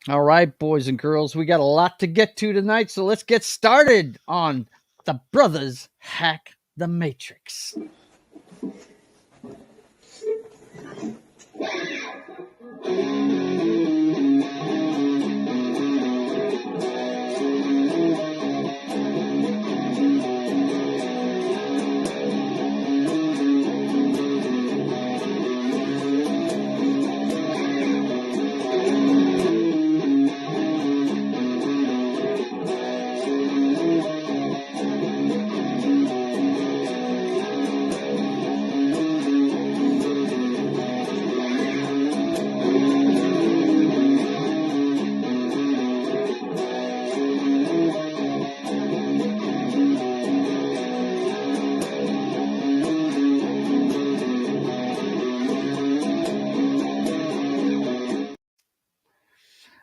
All right, boys and girls, we got a lot to get to tonight, so let's get started on the Brothers Hack the Matrix.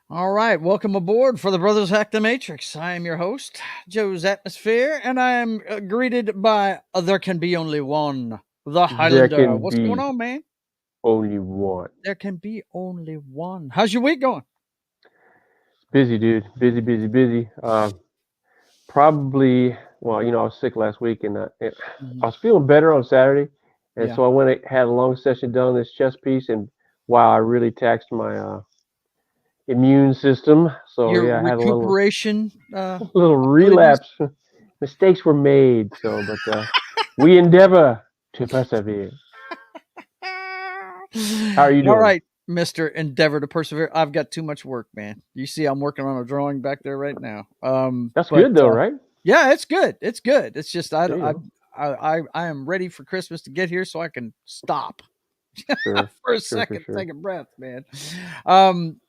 All right, welcome aboard for the Brothers Hack the Matrix. I am your host, Joe's Atmosphere, and I am greeted by There Can Be Only One, the Hylunder. What's going on, man? Only one. There can be only one. How's your week going? Busy, dude. Busy. Probably, well, I was sick last week, and I was feeling better on Saturday, and so I went and had a long session done on this chest piece, and wow, I really taxed my immune system. So Your I had recuperation, a little relapse. Mistakes were made, but we endeavor to persevere. How are you doing? All right, Mr. Endeavor to persevere. I've got too much work, man. You see, I'm working on a drawing back there right now. That's good though, right? Yeah, it's good. It's good. It's just I am ready for Christmas to get here so I can stop. Sure, for a second, take a breath, man.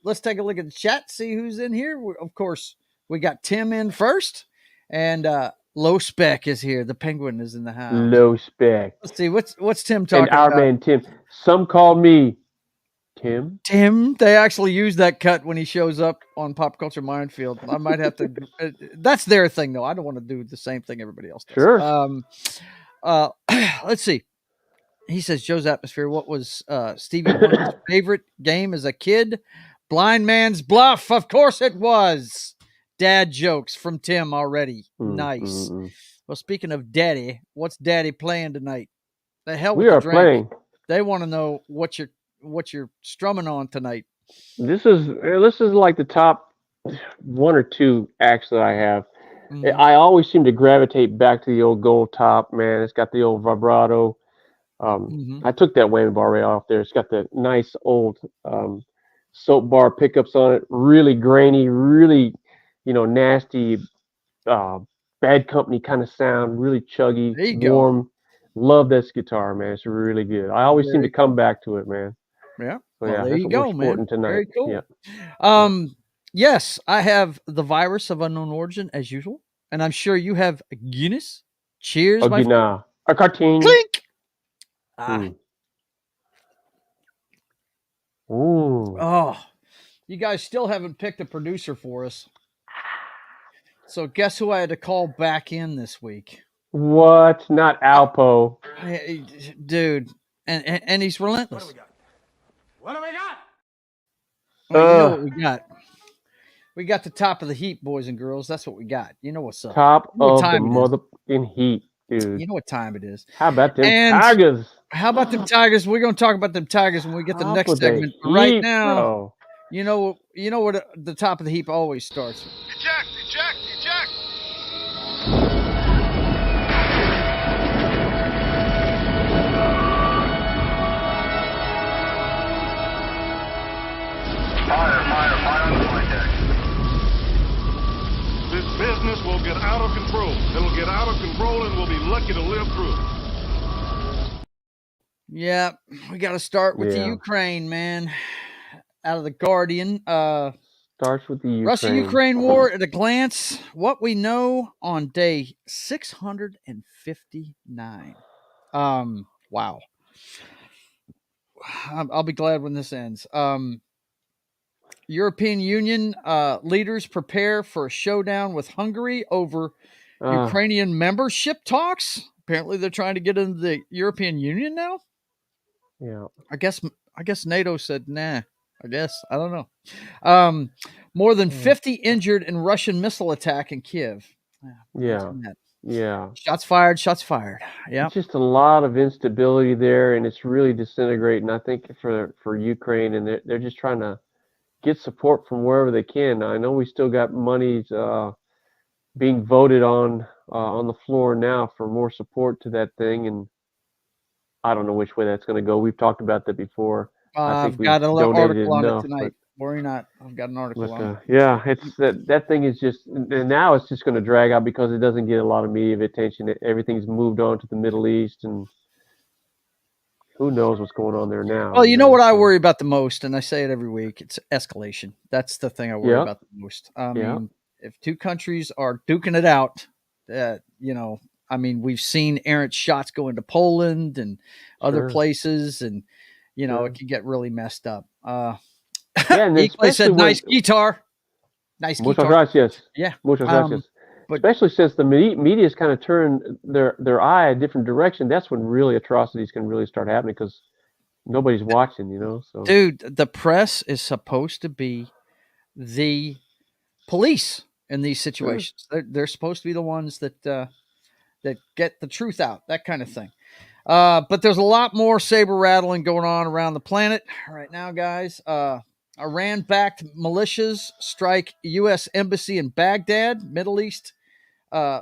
Let's take a look at the chat, see who's in here. Of course, we got Tim in first, and Low Spec is here. The Penguin is in the house. Low Spec. Let's see what's Tim talking and our about. Man Tim. Some call me Tim. Tim. They actually use that cut when he shows up on Pop Culture Minefield. I might have to. That's their thing, though. I don't want to do the same thing everybody else does. Sure. Let's see. He says, Joe's Atmosphere, what was Stevie Wonder's favorite game as a kid? Blind Man's Bluff. Of course it was. Dad jokes from Tim already. Nice. Well, speaking of Daddy, what's Daddy playing tonight? The hell with we are playing. They want to know what you're strumming on tonight. This is like the top one or two acts that I have. I always seem to gravitate back to the old gold top, man. It's got the old vibrato. I took that whammy bar right off there. It's got the nice old soap bar pickups on it. Really grainy, really, nasty, Bad Company kind of sound. Really chuggy, warm. Go. Love this guitar, man. It's really good. I always seem to come back to it, man. Yeah. So, yeah, there you go, man. Tonight. Very cool. Yeah. Yes, I have the Virus of Unknown Origin as usual, and I'm sure you have Guinness. Cheers, my friend. A cartoon. Clink. Ooh. Oh, you guys still haven't picked a producer for us. So guess who I had to call back in this week? What? Not Alpo. Dude. And he's relentless. What do we got? Well, you know what we got. We got the top of the heap, boys and girls. That's what we got. You know what's up. Top of the motherfucking heat, dude. You know what time it is. How about them Tigers? How about them Tigers? We're going to talk about them Tigers when we get the next segment. Right now, bro. you know what the top of the heap always starts with. Eject! Fire on the flight deck. This business will get out of control. It'll get out of control and we'll be lucky to live through it. Yeah, we got to start with the Ukraine, man. Out of the Guardian. Starts with the Ukraine. Russia-Ukraine war at a glance. What we know on day 659. Wow. I'll be glad when this ends. European Union leaders prepare for a showdown with Hungary over Ukrainian membership talks. Apparently, they're trying to get into the European Union now. Yeah. I guess NATO said nah. I guess. I don't know. More than 50 injured in Russian missile attack in Kiev. Yeah. Yeah. Shots fired. Shots fired. Yeah. It's just a lot of instability there, and it's really disintegrating. I think for Ukraine, and they're just trying to get support from wherever they can. I know we still got monies being voted on the floor now for more support to that thing, and I don't know which way that's going to go. We've talked about that before. I think I've we've got a little donated article on it enough, tonight. Worry not. I've got an article on it. yeah, it's that thing is just, and now it's just going to drag out because it doesn't get a lot of media attention. Everything's moved on to the Middle East, and who knows what's going on there now. Well, you know what I worry about the most, and I say it every week, it's escalation. That's the thing I worry about the most. I mean, if two countries are duking it out, I mean, we've seen errant shots go into Poland and other places, and, it can get really messed up. And Equally said, nice guitar. Nice Muchas guitar. gracias. Yeah. Muchas gracias. But especially since the media's kind of turned their eye a different direction, that's when really atrocities can really start happening because nobody's watching, So, dude, the press is supposed to be the police in these situations. They're supposed to be the ones that get the truth out, that kind of thing. But there's a lot more saber rattling going on around the planet right now, guys. Iran-backed militias strike U.S. embassy in Baghdad, Middle East.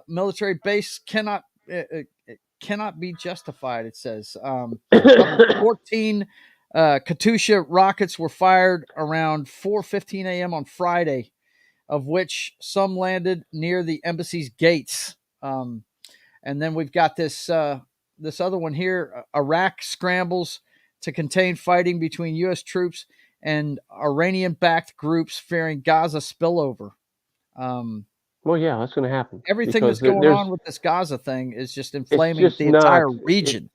Military base cannot be justified, it says. 14 Katyusha rockets were fired around 4:15 a.m. on Friday, of which some landed near the embassy's gates. And then we've got this other one here. Iraq scrambles to contain fighting between U.S. troops and Iranian-backed groups fearing Gaza spillover. Well, yeah, that's going to happen. Everything that's going on with this Gaza thing is just inflaming the entire region.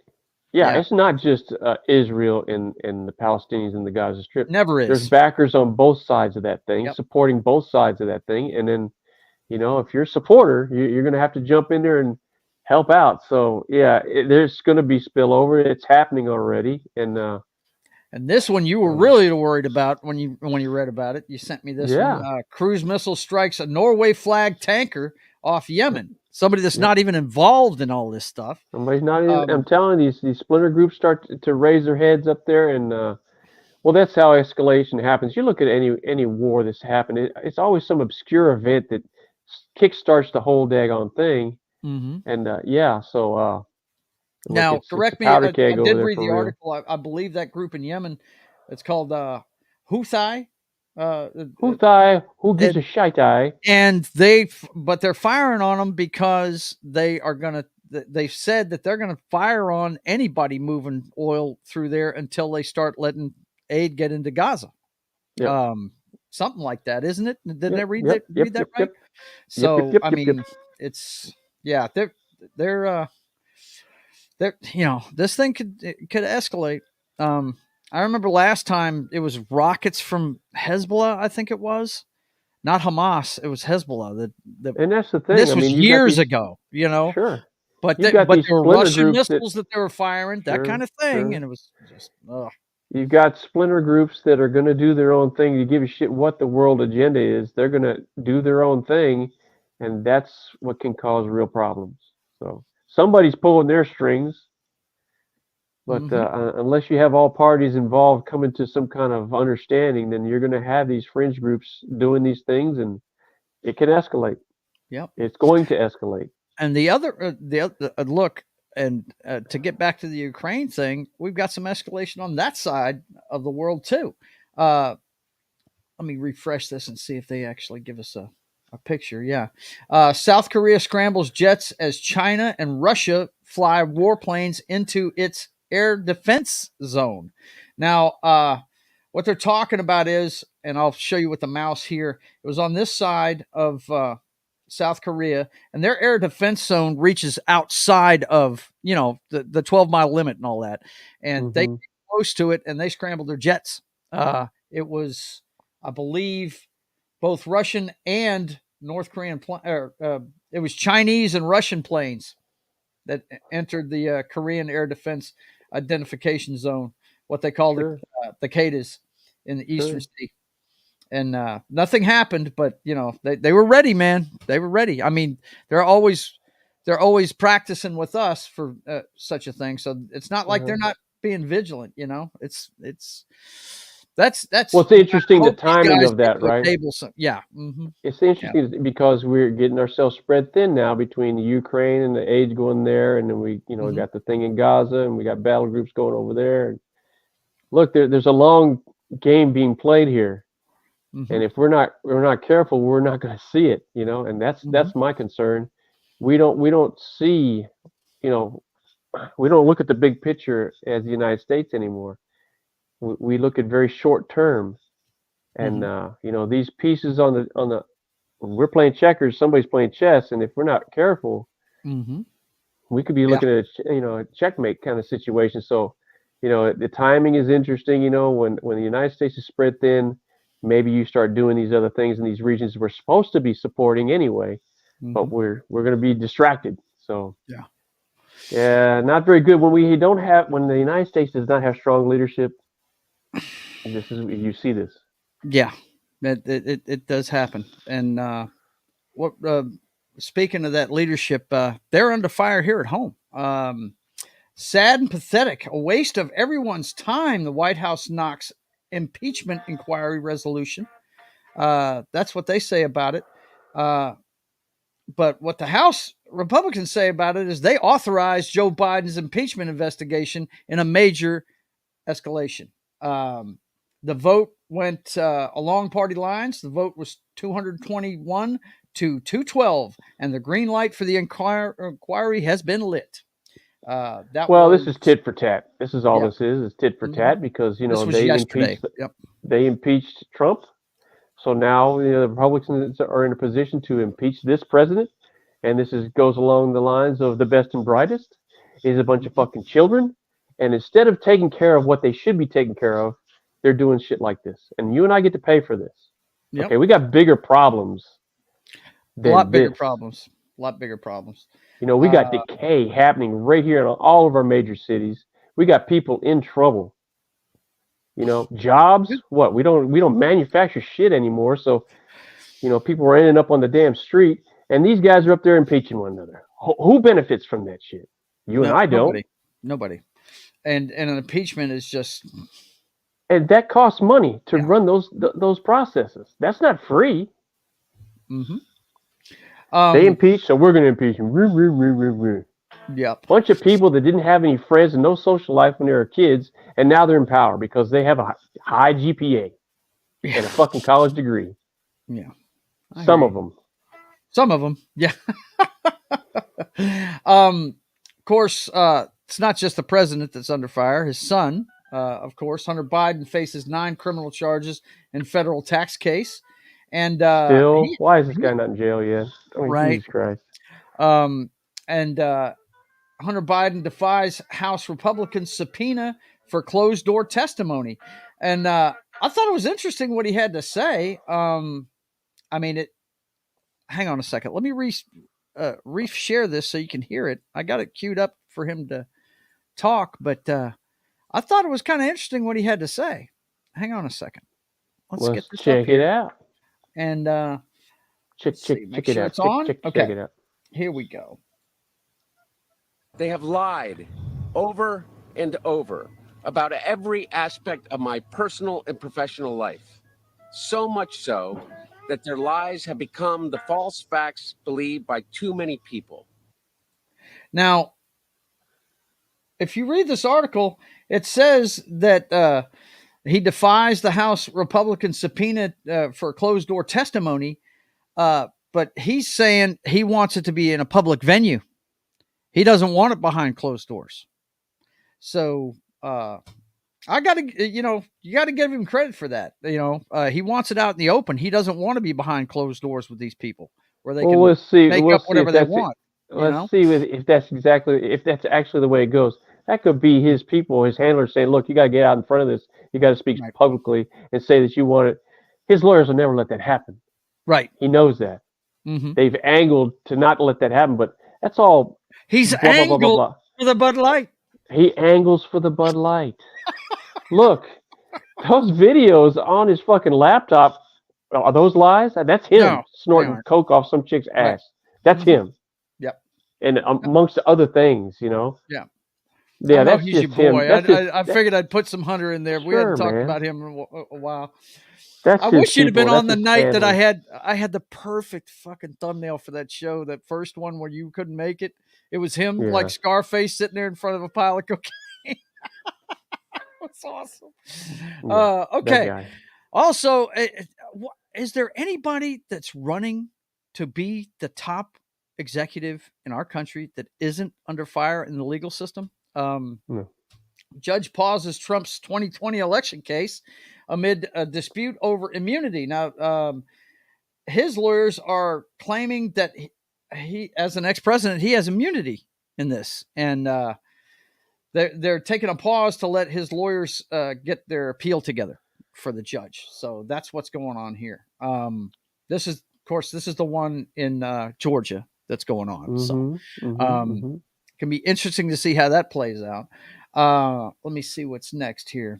It's not just Israel and the Palestinians in the Gaza Strip. Never is. There's backers on both sides of that thing, supporting both sides of that thing. And then, if you're a supporter, you're going to have to jump in there and help out. So, yeah, there's going to be spillover. It's happening already. And this one you were really worried about when you read about it. You sent me this one. Cruise missile strikes a Norway flag tanker off Yemen. Somebody that's not even involved in all this stuff. Somebody's not even. I'm telling you, these splinter groups start to raise their heads up there, and well, that's how escalation happens. You look at any war that's happened. It's always some obscure event that kickstarts the whole daggone thing. Mm-hmm. And so. Now, correct me. I did read the article. I believe that group in Yemen, it's called Houthi. Houthi, who gives a shite eye? And they're firing on them because they've said that they're gonna fire on anybody moving oil through there until they start letting aid get into Gaza. Yep. Something like that, isn't it? Didn't I read that right? Yep. So I mean, it's they're this thing could escalate. I remember last time it was rockets from Hezbollah. I think it was not Hamas. It was Hezbollah. And that's the thing. This was years ago. Sure. But there were Russian missiles that they were firing, that kind of thing, and it was just. You've got splinter groups that are going to do their own thing. You give a shit what the world agenda is. They're going to do their own thing, and that's what can cause real problems. So. Somebody's pulling their strings, but unless you have all parties involved coming to some kind of understanding, then you're going to have these fringe groups doing these things, and it can escalate. Yep, it's going to escalate. And the other look, and to get back to the Ukraine thing, we've got some escalation on that side of the world too. Let me refresh this and see if they actually give us a picture. Yeah. South Korea scrambles jets as China and Russia fly warplanes into its air defense zone. Now, what they're talking about is, and I'll show you with the mouse here, it was on this side of South Korea, and their air defense zone reaches outside of, the 12-mile limit and all that. And they get close to it, and they scrambled their jets. It was, I believe, both Russian and North Korean it was Chinese and Russian planes that entered the Korean air defense identification zone, what they call the KADAs in the Eastern State. And nothing happened, but they were ready, man. They were ready. I mean, they're always practicing with us for such a thing. So it's not like they're not being vigilant. It's that's well, it's interesting the timing of that, right? Yeah, it's interesting because we're getting ourselves spread thin now between the Ukraine and the aid going there, and then we got the thing in Gaza, and we got battle groups going over there. And look, there's a long game being played here. And if we're not careful, we're not going to see it, and that's my concern. We don't see, we don't look at the big picture as the United States anymore. We look at very short term, and these pieces on the we're playing checkers, somebody's playing chess, and if we're not careful, we could be looking at a checkmate kind of situation. So, the timing is interesting. When the United States is spread thin, maybe you start doing these other things in these regions we're supposed to be supporting anyway, but we're going to be distracted. So not very good when the United States does not have strong leadership. You see this. Yeah, it does happen. And speaking of that leadership, they're under fire here at home. Sad and pathetic, a waste of everyone's time. The White House knocks impeachment inquiry resolution. That's what they say about it. But what the House Republicans say about it is they authorized Joe Biden's impeachment investigation in a major escalation. The vote went along party lines. The vote was 221 to 212, and the green light for the inquiry has been lit. This is tit for tat. This is all this is tit for tat because they impeached Trump. So now the Republicans are in a position to impeach this president, and this goes along the lines of the best and brightest is a bunch of fucking children, and instead of taking care of what they should be taking care of, they're doing shit like this, and you and I get to pay for this. Yep. Okay, we got bigger problems. A lot bigger problems. We got decay happening right here in all of our major cities. We got people in trouble. Jobs. What? We don't manufacture shit anymore. So, people are ending up on the damn street, and these guys are up there impeaching one another. Who benefits from that shit? You and I don't. Nobody. And an impeachment is just. And that costs money to run those processes. That's not free. They impeach, so we're going to impeach them. Yep. Bunch of people that didn't have any friends and no social life when they were kids, and now they're in power because they have a high GPA and a fucking college degree. Yeah. Some of them. Yeah. Of course, it's not just the president that's under fire. His son, of course, Hunter Biden, faces 9 criminal charges in federal tax case. And why is this guy not in jail yet? Right. Jesus Christ. Hunter Biden defies House Republicans' subpoena for closed-door testimony. And I thought it was interesting what he had to say. Hang on a second. Let me re-share this so you can hear it. I got it queued up for him to talk, but I thought it was kind of interesting what he had to say. Hang on a second. Let's get this check it out. And check it out. It's on. Check it out. Here we go. They have lied over and over about every aspect of my personal and professional life. So much so that their lies have become the false facts believed by too many people. Now, if you read this article, it says that he defies the House Republican subpoena for closed-door testimony, but he's saying he wants it to be in a public venue. He doesn't want it behind closed doors. So I got to, you got to give him credit for that. He wants it out in the open. He doesn't want to be behind closed doors with these people where they can make up whatever they want. Let's see if that's actually the way it goes. That could be his people, his handlers saying, look, you got to get out in front of this. You got to speak publicly and say that you want it. His lawyers will never let that happen. Right. He knows that. Mm-hmm. They've angled to not let that happen, but that's all. He's angled for the Bud Light. He angles for the Bud Light. Look, Those videos on his fucking laptop, are those lies? That's him No, snorting aren't. coke off some chick's Right. ass. That's him. Yep. And amongst other things, you know. Yeah. Yeah, I know that's he's your just him. boy. That's just, I figured I'd put some Hunter in there. We sure, hadn't talked man. about him in a while. That's I his wish you'd have been people. on the That's his night that family. I had the perfect fucking thumbnail for that show. That first one where you couldn't make it. It was him Yeah. like Scarface sitting there in front of a pile of cocaine. That's awesome. Yeah, that Okay. guy. Also, is there anybody that's running to be the top executive in our country that isn't under fire in the legal system? No. Judge pauses Trump's 2020 election case amid a dispute over immunity. Now, his lawyers are claiming that he, as an ex-president, he has immunity in this, and they're taking a pause to let his lawyers get their appeal together for the judge. So that's what's going on here. This is, of course, this is the one in Georgia that's going on. So it can be interesting to see how that plays out. Let me see what's next here.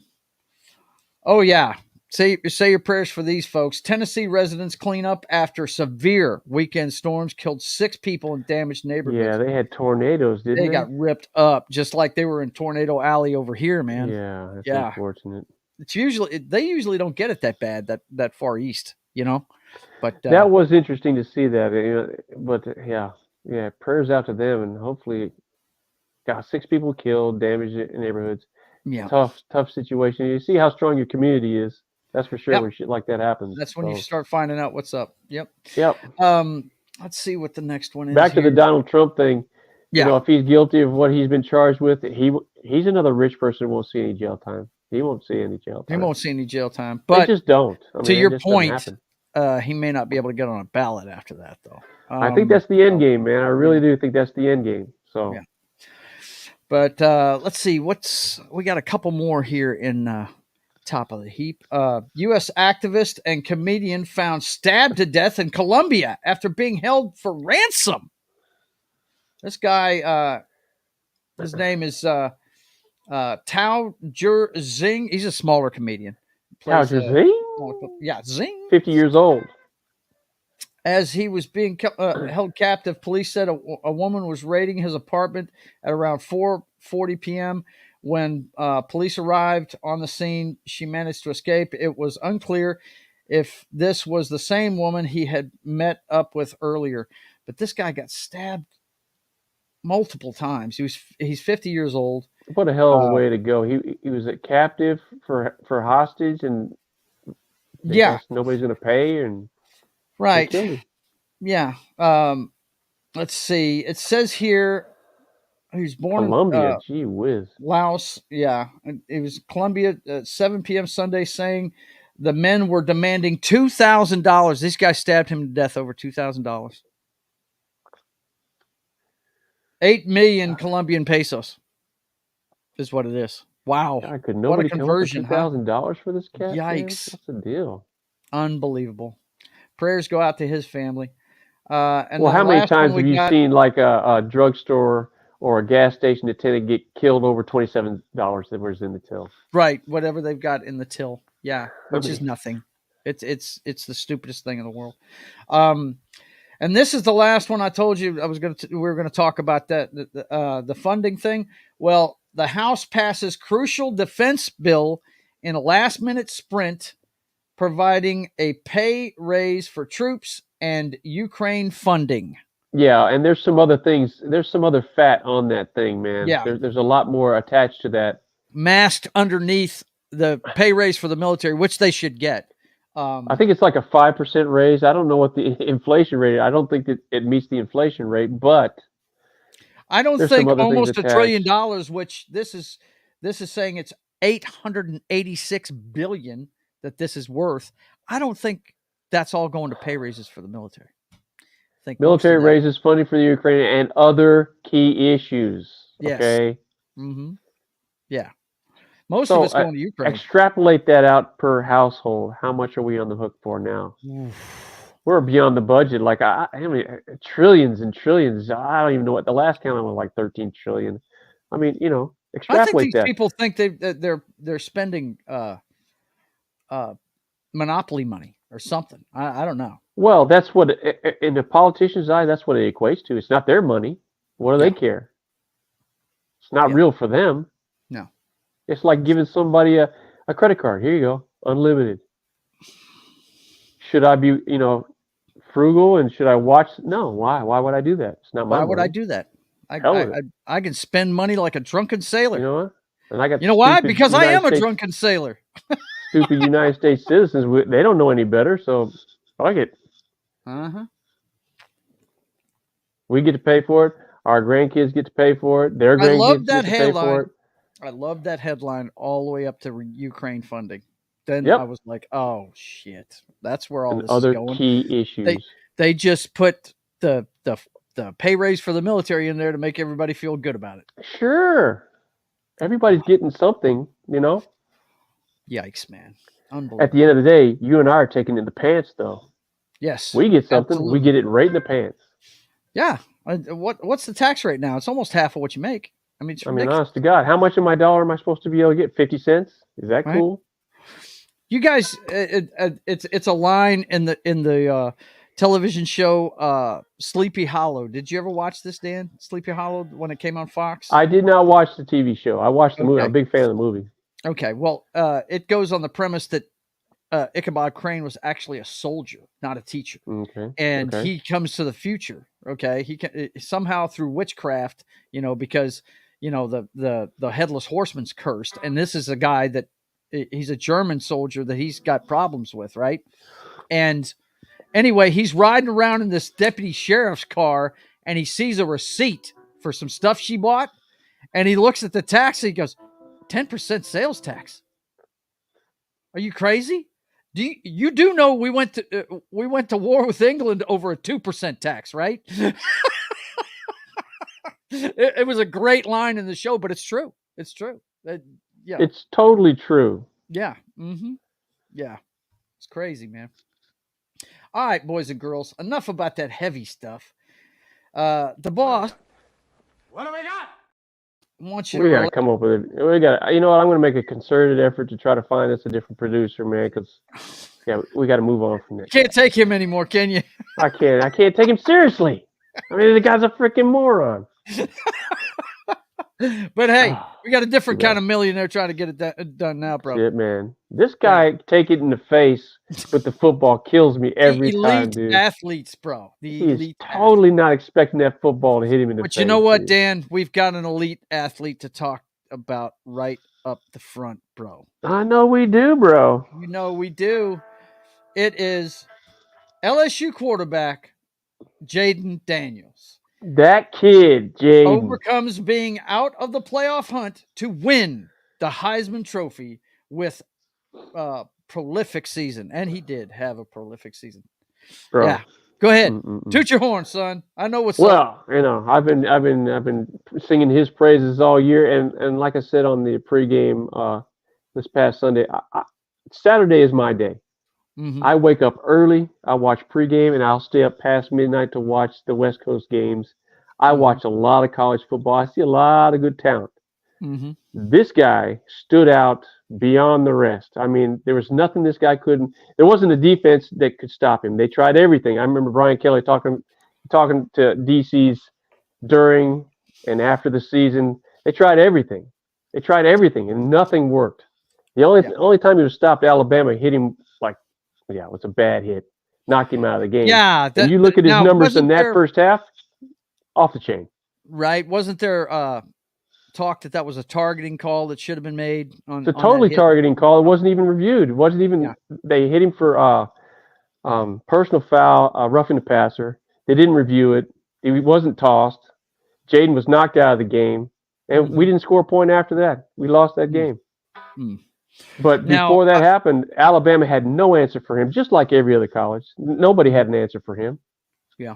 Oh yeah. Say your prayers for these folks. Tennessee residents clean up after severe weekend storms killed 6 people and damaged neighborhoods. Yeah, they had tornadoes, didn't they? They got ripped up just like they were in Tornado Alley over here, man. Yeah, that's unfortunate. It's they usually don't get it that bad that far east, you know. But that was interesting to see that. You know, but yeah, prayers out to them, and hopefully, got 6 people killed, damaged in neighborhoods. Yeah, tough situation. You see how strong your community is. That's for sure. When shit like that happens, that's when you start finding out what's up. Yep. Let's see what the next one is. Back to the Donald Trump thing. Yeah. You know, if he's guilty of what he's been charged with, he's another rich person who won't see any jail time. He won't see any jail time. He won't see any jail time. But they just don't. To your point, he may not be able to get on a ballot after that, though. I think that's the end game, man. I really do think that's the end game. So. Yeah. But let's see. We got a couple more here in top of the heap. U.S. activist and comedian found stabbed to death in Colombia after being held for ransom. This guy, his name is Tao Zing. He's a smaller comedian. Tao Zing? Yeah, Zing. 50 years old. As he was being held captive, police said a woman was raiding his apartment at around 4:40 p.m. When police arrived on the scene, she managed to escape. It was unclear if this was the same woman he had met up with earlier. But this guy got stabbed multiple times. He's 50 years old. What a hell of a way to go. He was a captive for hostage, and nobody's going to pay, and right. Yeah. Let's see. It says here he was born Colombia. Gee whiz. Laos. Yeah. It was Colombia at 7 p.m. Sunday, saying the men were demanding $2,000. This guy stabbed him to death over $2,000. 8 million Colombian pesos is what it is. Wow. God, could nobody what a conversion, $2,000 for this cat? Yikes. Man? What's the deal? Unbelievable. Prayers go out to his family. And how many times have you seen like a drugstore or a gas station attendant get killed over $27 that was in the till? Right, whatever they've got in the till. Yeah, which is nothing. It's the stupidest thing in the world. And this is the last one I told you we were going to talk about the funding thing. Well, the House passes crucial defense bill in a last-minute sprint, providing a pay raise for troops and Ukraine funding. Yeah, and there's some other things. There's some other fat on that thing, man. Yeah. There's a lot more attached to that. Masked underneath the pay raise for the military, which they should get. I think it's like a 5% raise. I don't know what the inflation rate is. I don't think that it meets the inflation rate, but I don't think almost $1 trillion, which this is saying it's $886 billion that this is worth. I don't think that's all going to pay raises for the military. I think military raises funding for the Ukraine and other key issues. Yes. Okay. Mm-hmm. Yeah. Most of it's going to Ukraine. Extrapolate that out per household. How much are we on the hook for now? We're beyond the budget. Like I mean, trillions and trillions. I don't even know what the last count was, like 13 trillion. I mean, extrapolate I think these that. people think they're spending monopoly money or something. I don't know. Well, that's what in the politician's eye, that's what it equates to. It's not their money. What do they care? It's not real for them. No. It's like giving somebody a credit card. Here you go, unlimited. Should I be, frugal and should I watch? No. Why? Why would I do that? It's not my money. Why would I do that? I can spend money like a drunken sailor. You know what? And I got. You know why? Because I am a drunken sailor. Stupid United States citizens. They don't know any better, so fuck it. We get to pay for it. Our grandkids get to pay for it. Their grandkids get to pay for it. I love that headline all the way up to Ukraine funding. Then I was like, oh shit, that's where all this is going. Other key issues. They just put the pay raise for the military in there to make everybody feel good about it. Sure, everybody's getting something, Yikes, man! Unbelievable. At the end of the day, you and I are taking it in the pants, though. Yes, we get something. Absolutely. We get it right in the pants. Yeah. What's the tax rate now? It's almost half of what you make. I mean, honest to God, how much of my dollar am I supposed to be able to get? 50 cents? Is that cool? You guys, it's a line in the television show Sleepy Hollow. Did you ever watch this, Dan? Sleepy Hollow when it came on Fox? I did not watch the TV show. I watched the movie. I'm a big fan of the movie. Okay, well, it goes on the premise that Ichabod Crane was actually a soldier, not a teacher. Okay. And he comes to the future. Okay, he can somehow through witchcraft, because the headless horseman's cursed, and this is a guy that he's a German soldier that he's got problems with, right? And anyway, he's riding around in this deputy sheriff's car, and he sees a receipt for some stuff she bought, and he looks at the tax, and he goes, 10% sales tax. Are you crazy? You do know we went to war with England over a 2% tax, right? it was a great line in the show, but it's true. It's true. Yeah, it's totally true. Yeah. Yeah, it's crazy, man. All right, boys and girls, enough about that heavy stuff. The boss. What do we got? We gotta come up with it. We got. You know what? I'm gonna make a concerted effort to try to find us a different producer, man. Because we got to move on from this. Can't take him anymore, can you? I can't take him seriously. I mean, the guy's a freaking moron. But hey, we got a different kind of millionaire trying to get it done now, bro. Shit, man. This guy take it in the face with the football kills me every time, dude. Athletes, bro. He's totally not expecting that football to hit him in the face. But you know what, dude. Dan? We've got an elite athlete to talk about right up the front, bro. I know we do, bro. You know we do. It is LSU quarterback Jayden Daniels. That kid, Jayden, overcomes being out of the playoff hunt to win the Heisman Trophy with a prolific season, and he did have a prolific season. Bro. Yeah, go ahead, toot your horn, son. I know what's up. Well, I've been singing his praises all year, and like I said on the pregame this past Sunday, Saturday is my day. I wake up early, I watch pregame, and I'll stay up past midnight to watch the West Coast games. I watch a lot of college football. I see a lot of good talent. This guy stood out beyond the rest. I mean, there was nothing this guy couldn't. There wasn't a defense that could stop him. They tried everything. I remember Brian Kelly talking to DCs during and after the season. They tried everything. And nothing worked. The only time he was stopped, Alabama hit him it was a bad hit. Knocked him out of the game. Yeah. And you look at his numbers in that first half, off the chain. Right. Wasn't there talk that was a targeting call that should have been made? It's a totally targeting call. It wasn't even reviewed. It wasn't even they hit him for personal foul, roughing the passer. They didn't review it. He wasn't tossed. Jayden was knocked out of the game. And we didn't score a point after that. We lost that game. But before that happened, Alabama had no answer for him, just like every other college. Nobody had an answer for him. Yeah.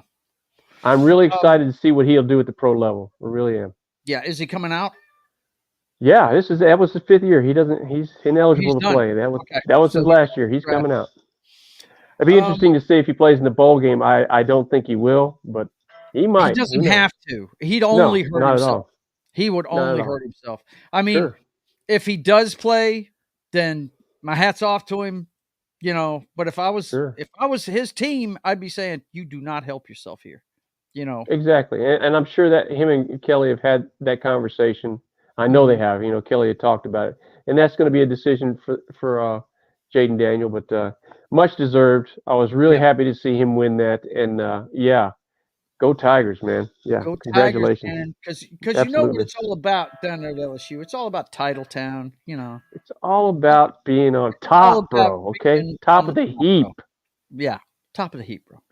I'm really excited to see what he'll do at the pro level. I really am. Yeah. Is he coming out? Yeah, that was his 5th year. He's ineligible to play. That was his last year. He's coming out. It'd be interesting to see if he plays in the bowl game. I don't think he will, but he might. He doesn't have to. He'd only hurt himself. He would only hurt himself. I mean, if he does play, then my hat's off to him, but if I was his team, I'd be saying, you do not help yourself here, Exactly. And I'm sure that him and Kelly have had that conversation. I know they have. Kelly had talked about it. And that's going to be a decision for Jayden Daniel, but much deserved. I was really happy to see him win that. And, go Tigers, man. Yeah, Go congratulations. Tigers, man. Because you know what it's all about down there at LSU. It's all about title town, It's all about being on top, bro, okay? Top of the heap. Bro. Yeah, top of the heap, bro.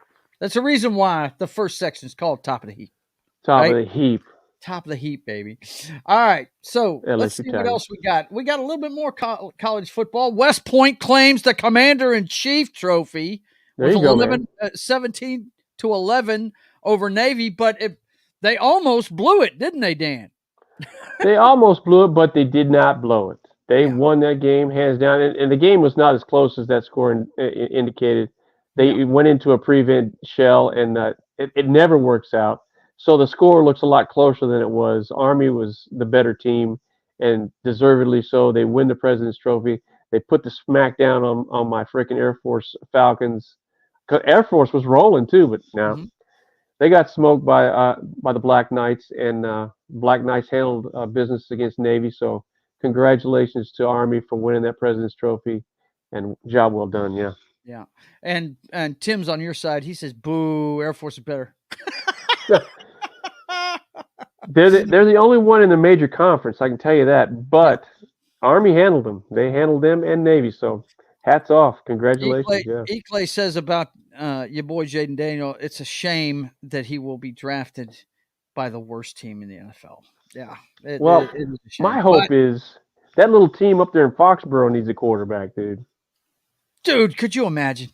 That's the reason why the first section is called Top of the Heap. Top of the heap. Top of the heap, baby. All right, so let's see what else we got. We got a little bit more college football. West Point claims the Commander-in-Chief trophy. There you go, man. 17-11 over Navy, but they almost blew it, didn't they, Dan? They almost blew it, but they did not blow it. They won that game hands down, and the game was not as close as that score indicated. They went into a prevent shell, and it never works out. So the score looks a lot closer than it was. Army was the better team, and deservedly so. They win the President's Trophy. They put the smack down on my freaking Air Force Falcons. Air Force was rolling too, but no. They got smoked by the Black Knights, and Black Knights handled business against Navy. So congratulations to Army for winning that President's Trophy, and job well done. Yeah. Yeah, and Tim's on your side. He says, "Boo, Air Force is better." They're the only one in the major conference, I can tell you that. But Army handled them. They handled them and Navy. So hats off. Congratulations. Ekley says about your boy Jayden Daniel, it's a shame that he will be drafted by the worst team in the NFL. Yeah. It is a shame. My hope is that little team up there in Foxborough needs a quarterback, dude. Dude, could you imagine?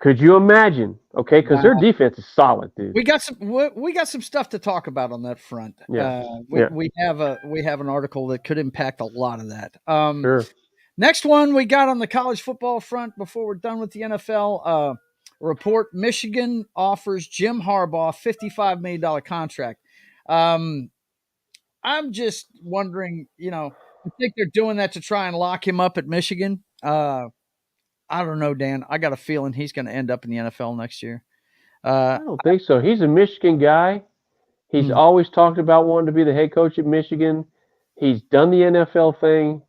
Could you imagine? Okay, because their defense is solid, dude. We got some stuff to talk about on that front. Yeah. We have an article that could impact a lot of that. Sure. Next one we got on the college football front before we're done with the NFL. Report: Michigan offers Jim Harbaugh $55 million contract. I'm just wondering, I think they're doing that to try and lock him up at Michigan. I don't know, Dan. I got a feeling he's going to end up in the NFL next year. I don't think so. He's a Michigan guy. He's always talked about wanting to be the head coach at Michigan. He's done the NFL thing.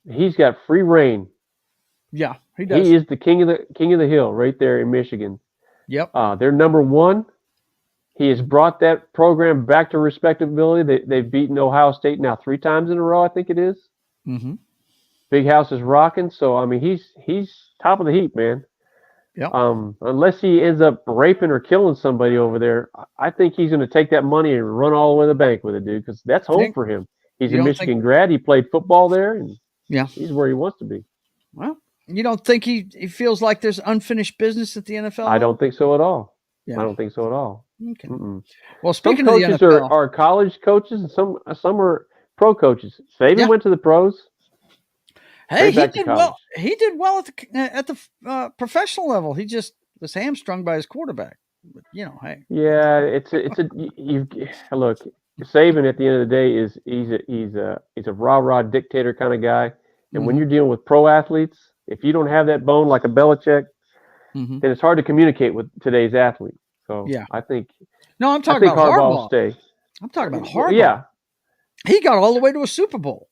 He's got free reign. Yeah, he does. He is the king of the hill right there in Michigan. Yep. They're number one. He has brought that program back to respectability. They've beaten Ohio State now 3 times in a row, I think it is. Big House is rocking, so I mean he's top of the heap, man. Yep. Unless he ends up raping or killing somebody over there, I think he's going to take that money and run all the way to the bank with it, dude, because that's home for him. He's a Michigan grad. He played football there, and he's where he wants to be. Well, you don't think he feels like there's unfinished business at the NFL? I don't think so at all. Yeah. I don't think so at all. Okay. Well, speaking of the NFL, coaches are college coaches, and some are pro coaches. Saban went to the pros. Hey, he did well. He did well at the professional level. He just was hamstrung by his quarterback. But, hey. Yeah, look. Saban at the end of the day he's a rah-rah dictator kind of guy. And when you're dealing with pro athletes, if you don't have that bone like a Belichick, then it's hard to communicate with today's athlete. So I think I'm talking about Harbaugh. Stay. I'm talking about Harbaugh. Yeah, he got all the way to a Super Bowl.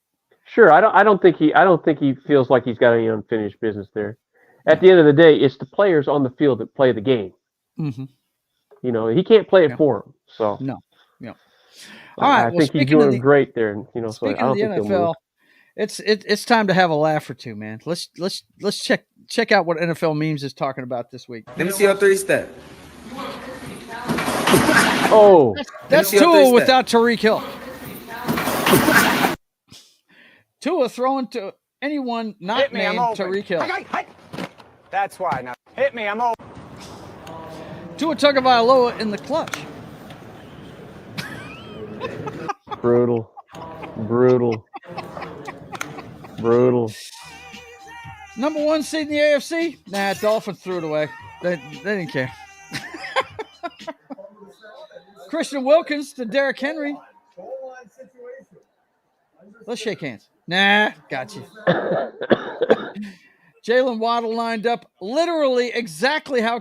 Sure, I don't think he feels like he's got any unfinished business there. At the end of the day, it's the players on the field that play the game. He can't play it for them. So no. All right. I think he's doing great there. Speaking of the NFL, it's time to have a laugh or two, man. Let's check out what NFL Memes is talking about this week. Let me see your 3-step. Oh, that's Tua without Tyreek Hill. Tua throwing to anyone not named Tyreek Hill. That's why. Now hit me. I'm over. Tua Tagovailoa in the clutch. Brutal. Number 1 seed in the AFC? Nah, Dolphins threw it away. They didn't care. Christian Wilkins to Derrick Henry. Let's shake hands. Nah, got you. Jalen Waddle lined up literally exactly how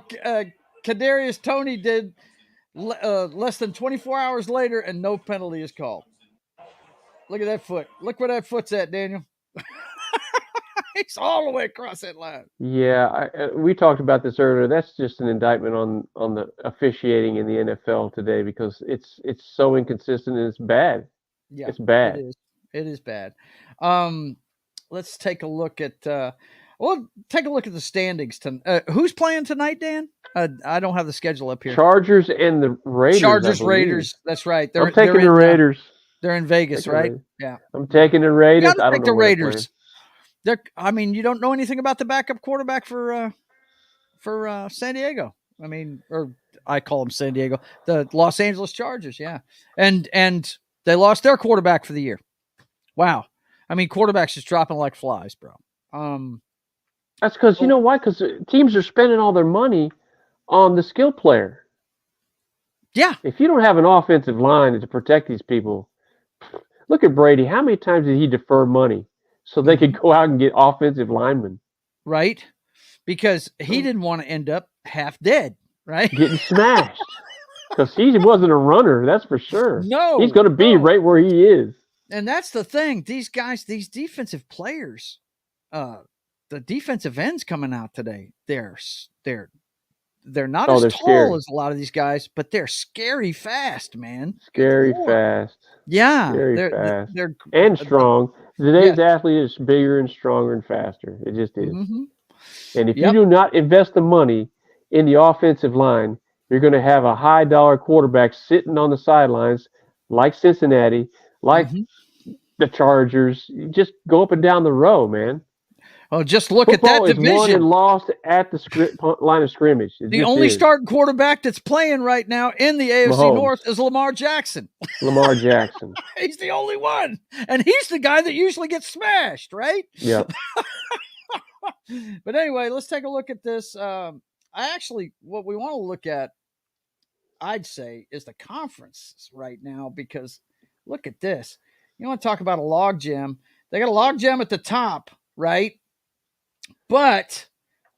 Kadarius Toney did less than 24 hours later, and no penalty is called. Look at that foot. Look where that foot's at, Daniel. It's all the way across that line. Yeah, we talked about this earlier. That's just an indictment on the officiating in the NFL today because it's so inconsistent and it's bad. Yeah, it's bad. It is bad. Let's take a look at the standings. Who's playing tonight, Dan? I don't have the schedule up here. Chargers and the Raiders. Raiders. That's right. I'm taking the Raiders. They're in Vegas, right? Yeah. I'm taking the Raiders. I don't know the Raiders. You don't know anything about the backup quarterback for San Diego. Or I call them San Diego, the Los Angeles Chargers. Yeah, and they lost their quarterback for the year. Wow. Quarterbacks just dropping like flies, bro. That's because you know why? Because teams are spending all their money on the skill player. Yeah. If you don't have an offensive line to protect these people, look at Brady. How many times did he defer money so they could go out and get offensive linemen? Right. Because he didn't want to end up half dead, right? Getting smashed. Because he wasn't a runner, that's for sure. No. He's going to be right where he is. And that's the thing. These guys, these defensive players, the defensive ends coming out today, they're not as tall as a lot of these guys, but they're scary fast, man. Scary fast. Yeah. Scary fast. They're and strong. Today's athlete is bigger and stronger and faster. It just is. Mm-hmm. And if you do not invest the money in the offensive line, you're going to have a high-dollar quarterback sitting on the sidelines like Cincinnati, like the Chargers. You just go up and down the row, man. Oh, just look at that division. Football is won and lost at the line of scrimmage. The only starting quarterback that's playing right now in the AFC North is Lamar Jackson. Lamar Jackson. He's the only one. And he's the guy that usually gets smashed, right? Yeah. But anyway, let's take a look at this. What we want to look at, I'd say, is the conference right now, because look at this. You want to talk about a log jam. They got a log jam at the top, right? But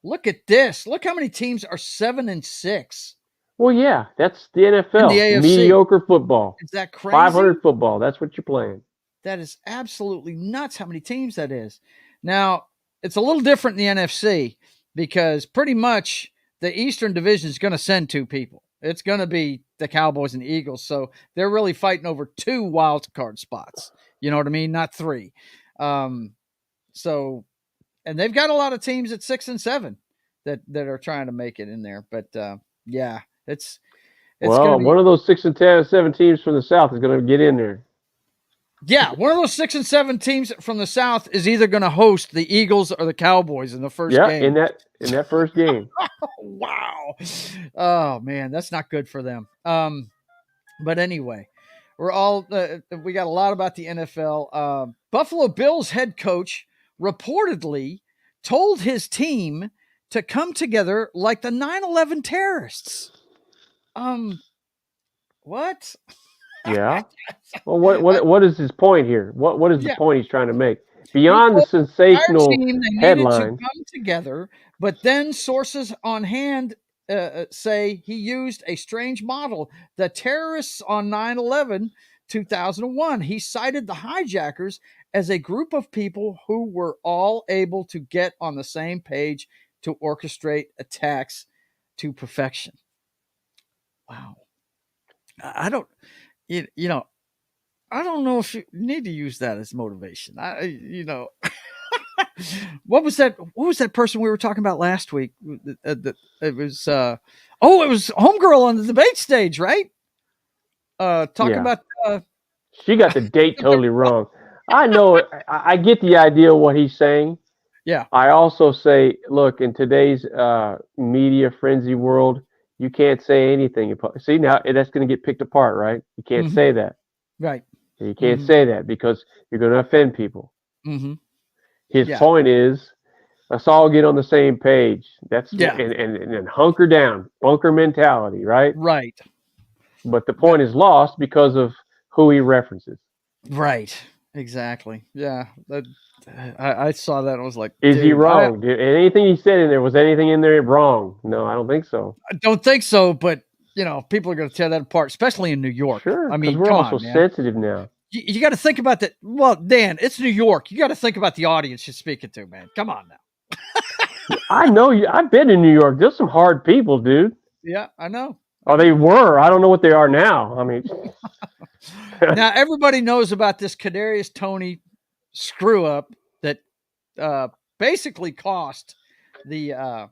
look at this. Look how many teams are 7-6. Well, yeah, that's the NFL. The AFC. Mediocre football. Is that crazy? 500 football. That's what you're playing. That is absolutely nuts how many teams that is. Now, it's a little different in the NFC because pretty much the Eastern Division is going to send two people. It's going to be the Cowboys and the Eagles. So they're really fighting over 2 wild card spots. You know what I mean? Not 3. And they've got a lot of teams at 6 and 7 that are trying to make it in there. But it's one of those 6 and 7 teams from the South is going to get in there. Yeah, one of those 6 and 7 teams from the South is either going to host the Eagles or the Cowboys in the first game. Yeah, in that first game. Wow. Oh man, that's not good for them. But anyway, we got a lot about the NFL. Buffalo Bills head coach reportedly told his team to come together like the 9/11 terrorists. What? Yeah. Well, what is his point here? What is the point he's trying to make? Beyond the sensational headline. To come together, but then sources on hand say he used a strange model. The terrorists on 9/11, 2001. He cited the hijackers as a group of people who were all able to get on the same page to orchestrate attacks to perfection. Wow. I don't know if you need to use that as motivation. What was that person we were talking about last week? It was Homegirl on the debate stage, right? Talking about she got the date totally wrong. I know it. I get the idea of what he's saying. Yeah. I also say, look, in today's media frenzy world, you can't say anything. See, now that's going to get picked apart, right? You can't say that. Right. You can't say that because you're going to offend people. Mm-hmm. His point is, let's all get on the same page. That's and hunker down, bunker mentality, right? Right. But the point is lost because of who he references. Right. Exactly. Yeah. I saw that and I was like, Is he dude, wrong? Anything he said in there, was anything in there wrong? No, I don't think so. I don't think so, but people are going to tear that apart, especially in New York. Sure, I because mean, we're come all so on, man. sensitive now. You got to think about that. Well, Dan, it's New York. You got to think about the audience you're speaking to, man. Come on now. I know you. I've been in New York. There's some hard people, dude. Yeah, I know. Or they were. I don't know what they are now. I mean, now everybody knows about this Kadarius Toney screw up that basically cost the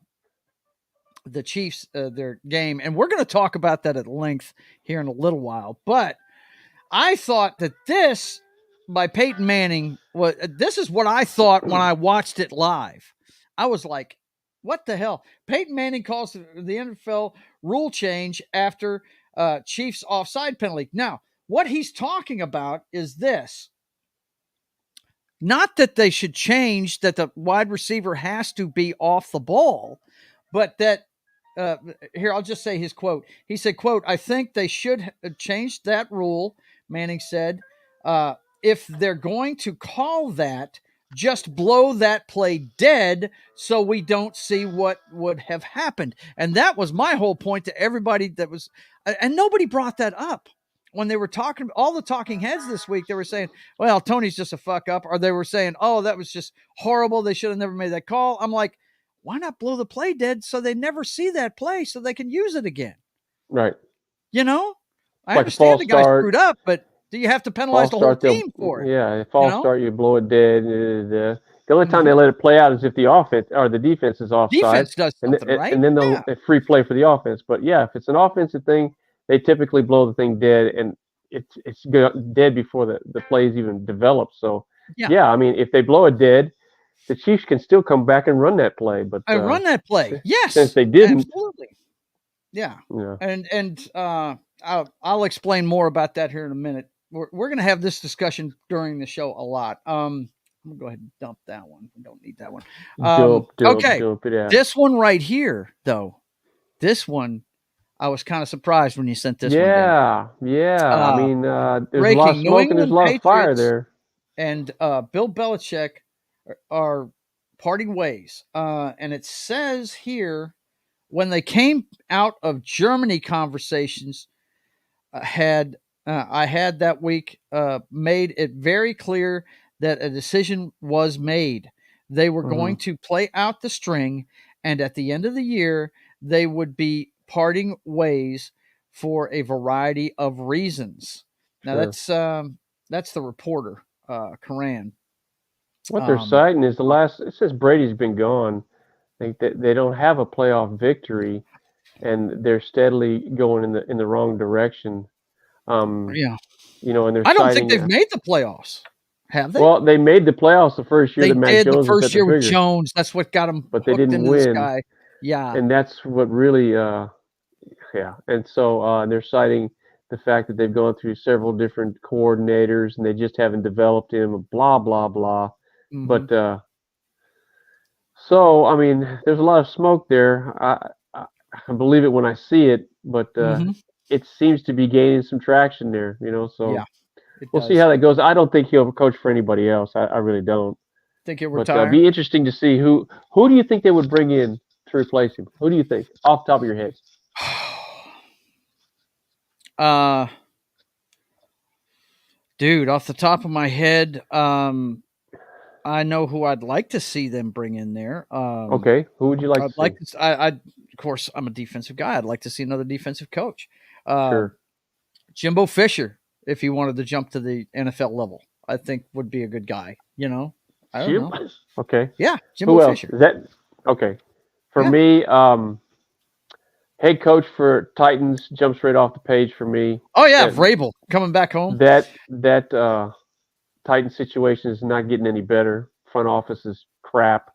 Chiefs their game, and we're going to talk about that at length here in a little while. But I thought that this by Peyton Manning this is what I thought when I watched it live. I was like, what the hell? Peyton Manning calls the NFL rule change after Chiefs offside penalty. Now, what he's talking about is this. Not that they should change that the wide receiver has to be off the ball, but that here, I'll just say his quote. He said, quote, I think they should change that rule, Manning said. If they're going to call that, just blow that play dead so we don't see what would have happened. And that was my whole point to everybody that was, and nobody brought that up. When they were talking, all the talking heads this week, they were saying, well, Tony's just a fuck up. Or they were saying, oh, that was just horrible. They should have never made that call. I'm like, why not blow the play dead so they never see that play so they can use it again? right. I understand the guy screwed up, but do you have to penalize the whole team for it? Yeah, a false start, you blow it dead. The only time they let it play out is if the offense or the defense is offside. Defense does something, right? And then they'll free play for the offense. But yeah, if it's an offensive thing, they typically blow the thing dead, and it's dead before the plays even develop. So yeah, I mean, if they blow it dead, the Chiefs can still come back and run that play. But run that play, yes, since they didn't, absolutely, yeah. And I'll explain more about that here in a minute. We're going to have this discussion during the show a lot. I'm going to go ahead and dump that one. We don't need that one. Okay, dump it out. This one right here, though, this one, I was kind of surprised when you sent this one. Yeah. I mean, there's a lot of smoke and there's a lot of fire there. And Bill Belichick are parting ways. And it says here, when they came out of Germany conversations, I had that week made it very clear that a decision was made. They were going to play out the string, and at the end of the year, they would be parting ways for a variety of reasons. Now that's the reporter, Karan. What they're citing is it says Brady's been gone. They don't have a playoff victory, and they're steadily going in the wrong direction. And they're I don't think they've made the playoffs. Have they? Well, they made the playoffs the first year. They that Mac did Jones the first year with figure. Jones. That's what got them. But they didn't win. Sky. Yeah, and that's what really, And so they're citing the fact that they've gone through several different coordinators and they just haven't developed him. Blah blah blah. Mm-hmm. But so I mean, there's a lot of smoke there. I believe it when I see it, but it seems to be gaining some traction there. So yeah, we'll see how that goes. I don't think he'll coach for anybody else. I really don't. Think he'll retire? But it'd be interesting to see who do you think they would bring in to replace him? Who do you think, off the top of your head? Dude, off the top of my head, I know who I'd like to see them bring in there. Okay, who would you like to see? Of course, I'm a defensive guy. I'd like to see another defensive coach. Sure. Jimbo Fisher, if he wanted to jump to the NFL level, I think would be a good guy. I don't know. Okay. Yeah, Jimbo Fisher. Is that okay? For me, head coach for Titans jumps right off the page for me. Oh yeah, Vrabel coming back home. That Titan situation is not getting any better. Front office is crap.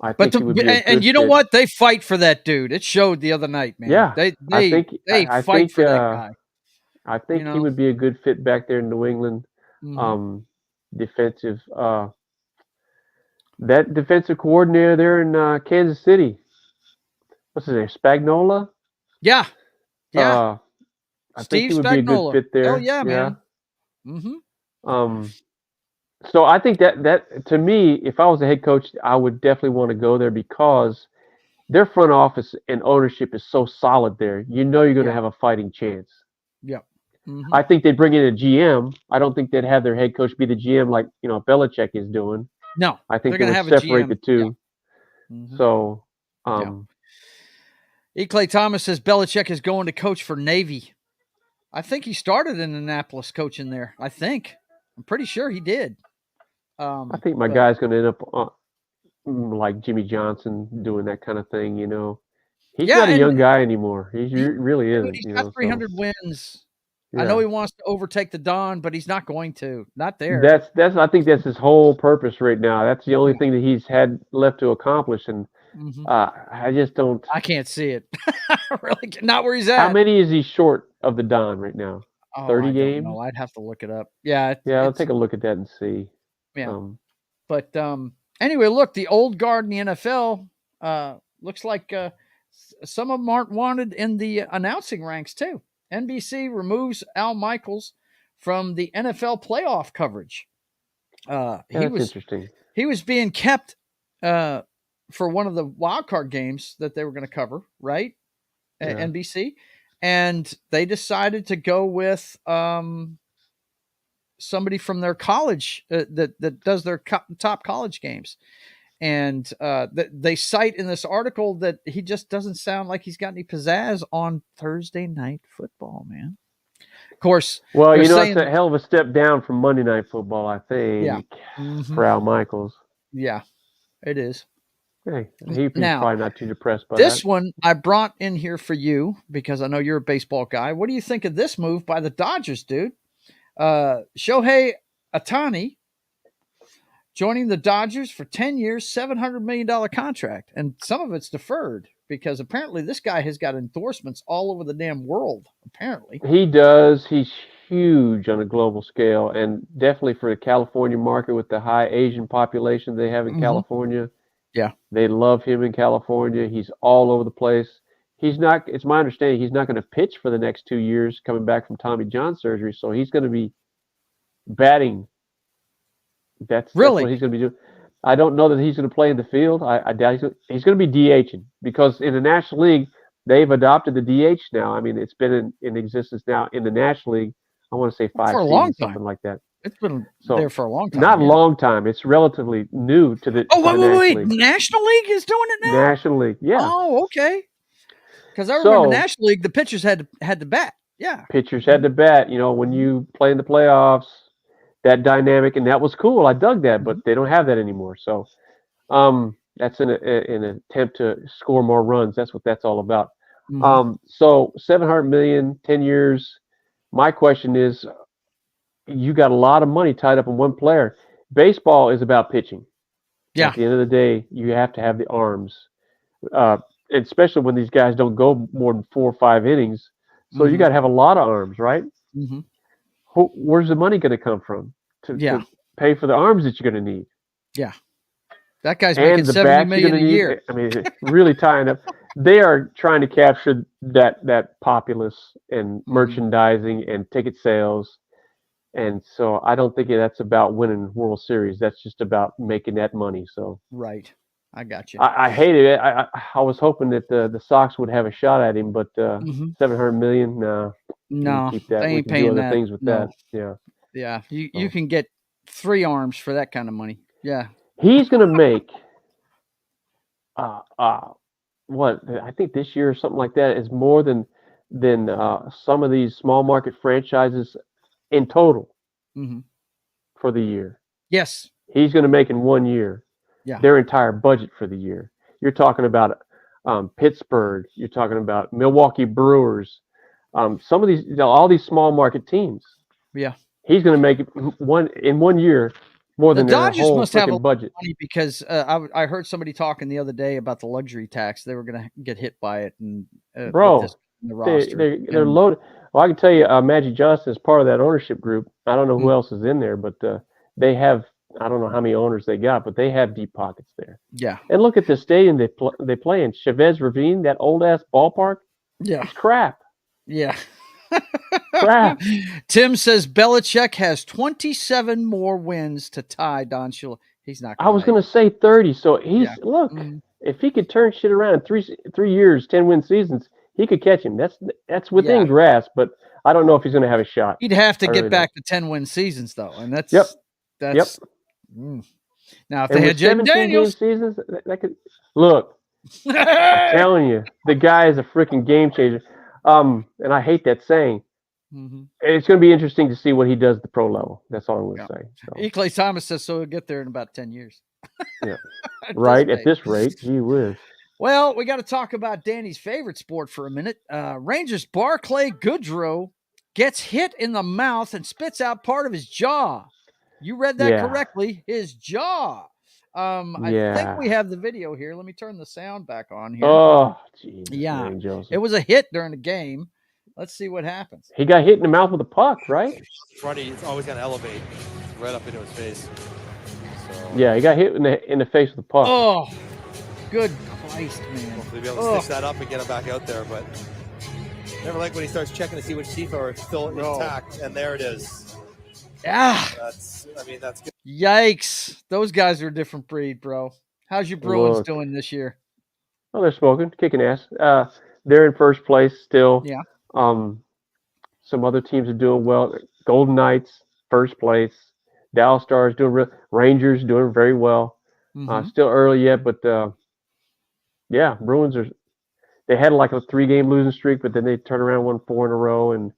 I think he would be and you know what? They fight for that dude. It showed the other night, man. Yeah, they fight for that guy. I think he would be a good fit back there in New England. Mm-hmm. Defensive. That defensive coordinator there in Kansas City. What's his name? Spagnuolo? Yeah. I think he would be a good fit there. Oh yeah, man. Mm-hmm. So I think that to me, if I was a head coach, I would definitely want to go there because their front office and ownership is so solid there. You know you're going to have a fighting chance. Yeah. Mm-hmm. I think they'd bring in a GM. I don't think they'd have their head coach be the GM like Belichick is doing. No, I think they're they going to would have separate a GM. the two. Yeah. Mm-hmm. So, E. Clay Thomas says Belichick is going to coach for Navy. I think he started in Annapolis coaching there. I'm pretty sure he did. I think my guy's going to end up like Jimmy Johnson doing that kind of thing. He's not a young guy anymore. He really isn't. He's got 300 wins. Yeah. I know he wants to overtake the Don, but he's not going to. Not there. I think that's his whole purpose right now. That's the only thing that he's had left to accomplish, and I just don't. I can't see it. Really, not where he's at. How many is he short of the Don right now? 30 games? No, I'd have to look it up. Yeah. I'll take a look at that and see. Yeah. But anyway, look, the old guard in the NFL looks like some of them aren't wanted in the announcing ranks too. NBC removes Al Michaels from the NFL playoff coverage. That's interesting. He was being kept for one of the wild card games that they were going to cover, right? Yeah. NBC. And they decided to go with somebody from their college that does their top college games. And they cite in this article that he just doesn't sound like he's got any pizzazz on Thursday night football, man. Of course. Well, it's a hell of a step down from Monday Night Football, I think, for Al Michaels. Yeah, it is. Hey, he's probably not too depressed by this that. one I brought in here for you because I know you're a baseball guy. What do you think of this move by the Dodgers, dude? Shohei Ohtani joining the Dodgers for 10 years, $700 million contract. And some of it's deferred because apparently this guy has got endorsements all over the damn world, apparently. He does. He's huge on a global scale, and definitely for the California market with the high Asian population they have in California. Yeah. They love him in California. He's all over the place. It's my understanding he's not going to pitch for the next 2 years coming back from Tommy John surgery, so he's going to be batting. That's what he's going to be doing. I don't know that he's going to play in the field. I doubt he's going to be DHing because in the National League, they've adopted the DH now. I mean, it's been in existence now in the National League. I want to say 5 seasons, something like that. It's been there for a long time. Not a long time. It's relatively new to the wait. National League is doing it now? National League, yeah. Oh, okay. Because I remember National League, the pitchers had to bat. Yeah. Pitchers had to bat. When you play in the playoffs, that dynamic, and that was cool. I dug that, but they don't have that anymore. So that's an attempt to score more runs. That's what that's all about. So $700 million, 10 years. My question is, you got a lot of money tied up in one player. Baseball is about pitching. Yeah. At the end of the day, you have to have the arms, especially when these guys don't go more than 4 or 5 innings. So you got to have a lot of arms, right? Mm-hmm. Where's the money going to come from to pay for the arms that you're going to need? Yeah. That guy's making $70 million a year. I mean, really tying up. They are trying to capture that populace and merchandising and ticket sales. And so I don't think that's about winning World Series. That's just about making that money. So right. I got you. I hated it. I was hoping that the Sox would have a shot at him, but $700 million, no, keep that. They ain't we can paying do other that. things with that. Yeah. Yeah. You can get 3 arms for that kind of money. Yeah. He's going to make what I think this year or something like that is more than some of these small market franchises in total for the year. Yes. He's going to make in 1 year their entire budget for the year. You're talking about Pittsburgh. You're talking about Milwaukee Brewers. Some of these, all these small market teams. Yeah. He's going to make in 1 year more than their whole must have a budget. Money because I heard somebody talking the other day about the luxury tax. They were going to get hit by it, and bro, they're loaded. Well, I can tell you, Magic Johnson is part of that ownership group. I don't know who else is in there, but they have. I don't know how many owners they got, but they have deep pockets there. Yeah. And look at the stadium they play in, Chavez Ravine, that old ass ballpark. Yeah. It's crap. Yeah. crap. Tim says Belichick has 27 more wins to tie Don Shula. He's not going I was going to say 30. So look, if he could turn shit around in 3 years, 10-win seasons, he could catch him. That's within grasp, but I don't know if he's going to have a shot. He'd have to get back to 10-win seasons, though, and that's Now, if they had Jayden Daniels seasons, that could look. I'm telling you, the guy is a freaking game changer. And I hate that saying. It's going to be interesting to see what he does at the pro level. That's all I'm going to say. E. Clay Thomas says so. He'll get there in about 10 years. Yeah, right. At this rate, gee whiz. Well, we got to talk about Danny's favorite sport for a minute. Rangers Barclay Goodrow gets hit in the mouth and spits out part of his jaw. You read that correctly. His jaw. I think we have the video here. Let me turn the sound back on here. Oh, geez. Yeah. It was a hit during the game. Let's see what happens. He got hit in the mouth with a puck, right? Freddie, it's always going to elevate right up into his face. So. Yeah, he got hit in the face with a puck. Oh, good Christ, man. Hopefully be able to stitch that up and get him back out there, but never like when he starts checking to see which teeth are still intact, and there it is. Yeah. That's good. Yikes. Those guys are a different breed, bro. How's your Bruins doing this year? Oh, they're smoking, kicking ass. They're in first place still. Yeah. Some other teams are doing well. Golden Knights, first place. Dallas Stars doing Rangers doing very well. Still early yet, but Bruins they had like a 3-game losing streak, but then they turned around, won 4 in a row, and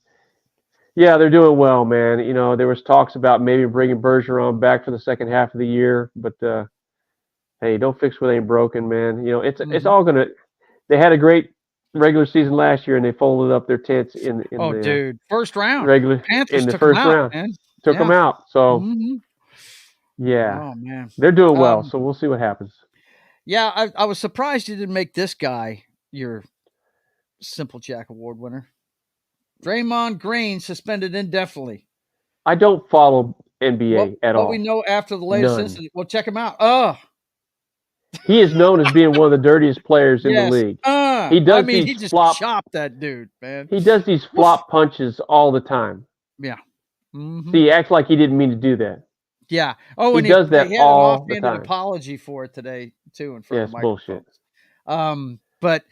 they're doing well, man. You know, there was talks about maybe bringing Bergeron back for the second half of the year, but hey, don't fix what ain't broken, man. You know, it's all gonna. They had a great regular season last year, and they folded up their tents in the first round. Panthers in the first round. Man. Took them out. So oh man, they're doing well. So we'll see what happens. Yeah, I was surprised you didn't make this guy your Simple Jack Award winner. Draymond Green suspended indefinitely. I don't follow NBA at all. What we know after the latest incident. Well, check him out. He is known as being one of the dirtiest players in the league. He does he just chopped that dude, man. He does these flop punches all the time. Yeah. Mm-hmm. See, he acts like he didn't mean to do that. Yeah. Oh, and he does that all the time. He had an apology for it today too in front of bullshit. But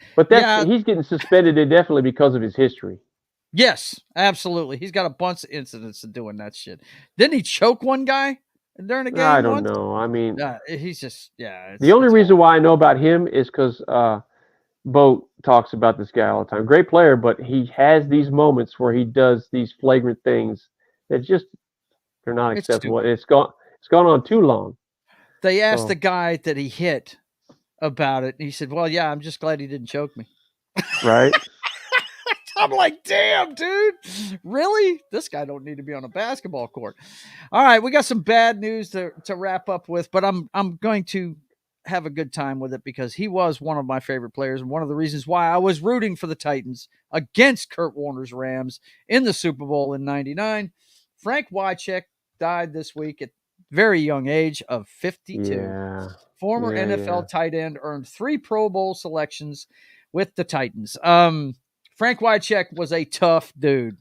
he's getting suspended indefinitely because of his history. Yes, absolutely. He's got a bunch of incidents of doing that shit. Didn't he choke one guy during a game? I don't know. I mean, he's just the only reason why I know about him is because Boat talks about this guy all the time. Great player, but he has these moments where he does these flagrant things that they're not acceptable. It's gone on too long. They asked the guy that he hit about it, and he said, "Well, yeah, I'm just glad he didn't choke me." Right. I'm like, damn, dude, really? This guy don't need to be on a basketball court. All right, we got some bad news to wrap up with, but I'm going to have a good time with it because he was one of my favorite players and one of the reasons why I was rooting for the Titans against Kurt Warner's Rams in the Super Bowl in '99. Frank Wycheck died this week at very young age of 52. Yeah. Former NFL tight end, earned 3 Pro Bowl selections with the Titans. Frank Wycheck was a tough dude.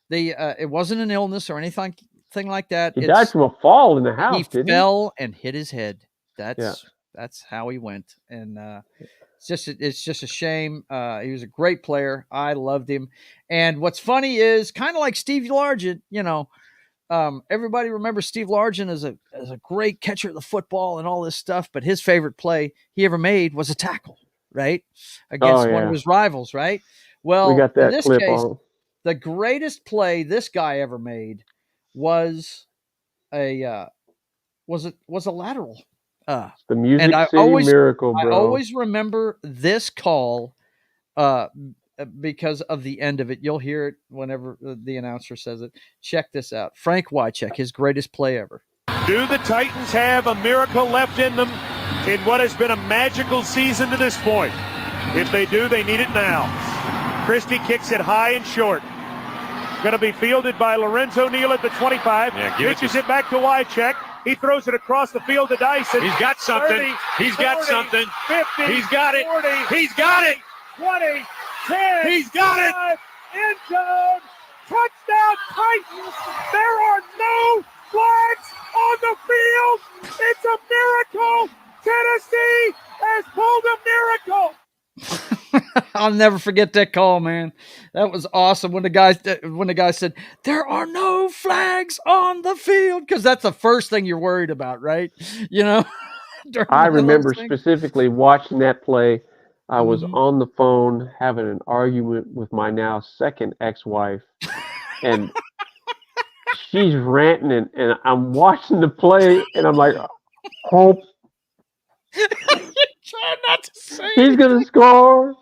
It wasn't an illness or anything like that. He died from a fall in the house. He fell and hit his head. That's how he went. And it's just a shame. He was a great player. I loved him. And what's funny is kind of like Steve Largent, everybody remembers Steve Largent as a great catcher of the football and all this stuff, but his favorite play he ever made was a tackle, right? Against one of his rivals, right? Well, we got that in this clip case, on. The greatest play this guy ever made was a lateral. The Music City Miracle, bro. I always remember this call because of the end of it. You'll hear it whenever the announcer says it. Check this out. Frank Wycheck, his greatest play ever. Do the Titans have a miracle left in them in what has been a magical season to this point? If they do, they need it now. Christie kicks it high and short. Going to be fielded by Lorenzo Neal at the 25. Pitches it back to Wycheck. He throws it across the field to Dyson. He's got something. 30, He's 40, got something. 50. He's got it. 40, He's got it. 20. 10. He's got it. End zone. Touchdown Titans. There are no flags on the field. It's a miracle. Tennessee has pulled a miracle. I'll never forget that call, man. That was awesome when the guy said there are no flags on the field, because that's the first thing you're worried about, right? You know, I remember specifically watching that play. I was Mhm. on the phone having an argument with my now second ex-wife, and she's ranting, and I'm watching the play, and I'm like, hope Try not to say he's gonna score.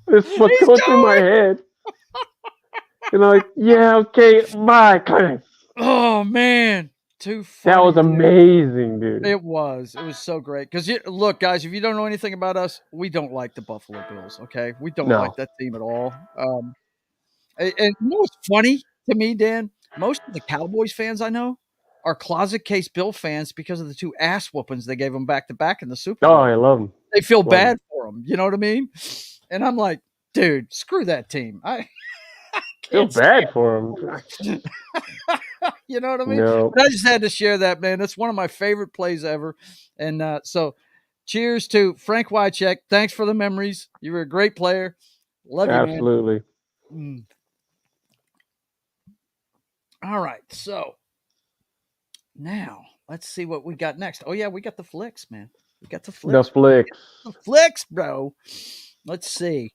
This is what's going through my head. And I'm like, yeah, okay, bye. Oh man, too funny. That was amazing, dude. It was so great. Because look, guys, if you don't know anything about us, we don't like the Buffalo Bills. Okay, we don't like that team at all. And you know what's funny to me, Dan? Most of the Cowboys fans I know are closet case Bill fans because of the 2 ass whoopings they gave them back to back in the Super Bowl. Oh, I love them. They feel bad for them. You know what I mean? And I'm like, dude, screw that team. I feel bad for them. You know what I mean? No. But I just had to share that, man. That's one of my favorite plays ever. And so cheers to Frank Wycheck. Thanks for the memories. You were a great player. Love you, man. Absolutely. All right. So now let's see what we got next. Oh, yeah, we got the flicks, man. We got the flicks. The flicks. The flicks, bro. Let's see.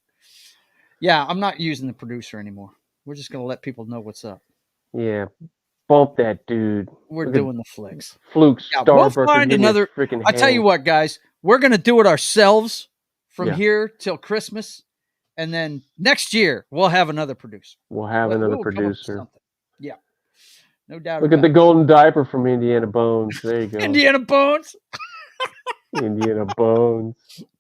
Yeah, I'm not using the producer anymore. We're just going to let people know what's up. Yeah. Bump that dude. We're doing the flicks. Fluke, yeah, we'll find another. I tell you what, guys, we're going to do it ourselves from here till Christmas. And then next year, we'll have another producer. We'll have another producer. Yeah. No doubt. Look at the golden diaper from Indiana Bones. There you go. Indiana Bones. Indiana Bones.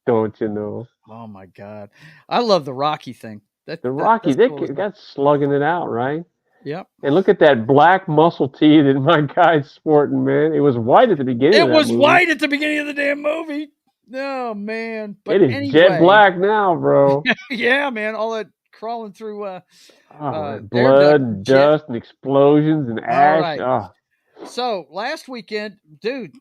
Don't you know? Oh, my God. I love the Rocky thing. Rocky, that's slugging it out, right? Yep. And look at that black muscle tee that my guy's sporting, man. It was white at the beginning of that movie. It was white at the beginning of the damn movie. Oh, man. But it is jet black now, bro. Yeah, man. All that crawling through blood and dust and explosions and ash. Right. So, last weekend, dude,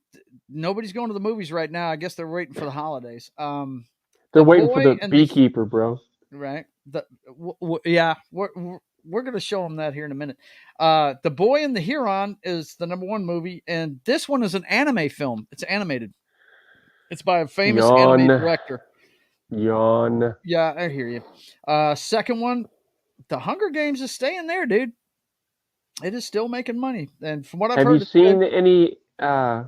nobody's going to the movies right now. I guess they're waiting for the holidays. They're waiting for the beekeeper, bro. Right. Yeah. We're going to show them that here in a minute. The Boy and the Heron is the #1 movie, and this one is an anime film. It's animated. It's by a famous anime director. Yawn. Yeah, I hear you. Second one, The Hunger Games is staying there, dude. It is still making money, and from what I've heard, have you seen any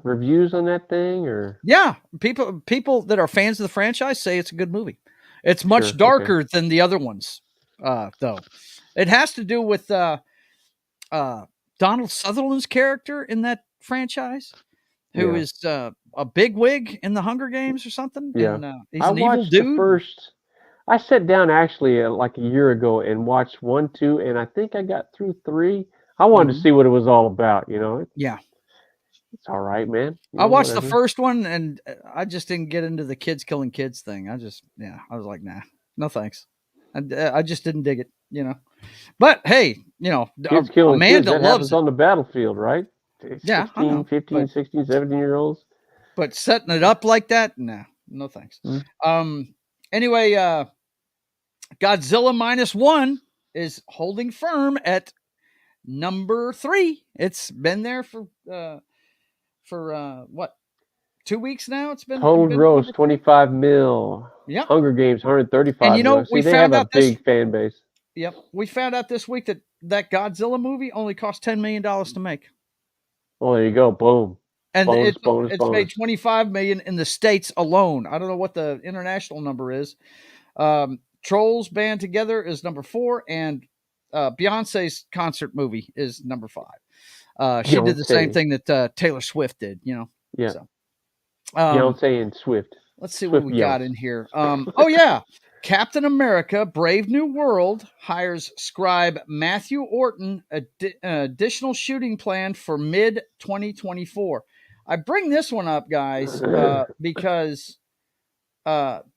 reviews on that thing? Or yeah, people that are fans of the franchise say it's a good movie. It's much darker than the other ones, though. It has to do with Donald Sutherland's character in that franchise, who is a bigwig in the Hunger Games or something. Yeah, and, he's an evil dude. I sat down actually like a year ago and watched 1, 2, and I think I got through 3. I wanted to see what it was all about, you know. Yeah. It's all right, man. I watched the first one, and I just didn't get into the kids killing kids thing. I was like, nah, no thanks. I just didn't dig it, you know. But hey, you know, kids killing Amanda kids, that loves it on the battlefield, right? 16, 15, 16, 17-year-olds. But setting it up like that, nah, no thanks. Anyway, Godzilla -1 is holding firm at #3. It's been there for what, 2 weeks now? It's been total gross 25 mil. Yeah. Hunger Games 135. And you know, they have a big fan base. Yep. We found out this week that Godzilla movie only cost $10 million to make. Well, there you go. Boom. And it's made $25 million in the States alone. I don't know what the international number is. Trolls Band Together is #4, and Beyonce's concert movie is #5. She did the same thing that Taylor Swift did, you know. Yeah. So, Beyonce and Swift. Let's see what we got in here. Oh, yeah. Captain America, Brave New World hires scribe Matthew Orton additional shooting plan for mid-2024. I bring this one up, guys, because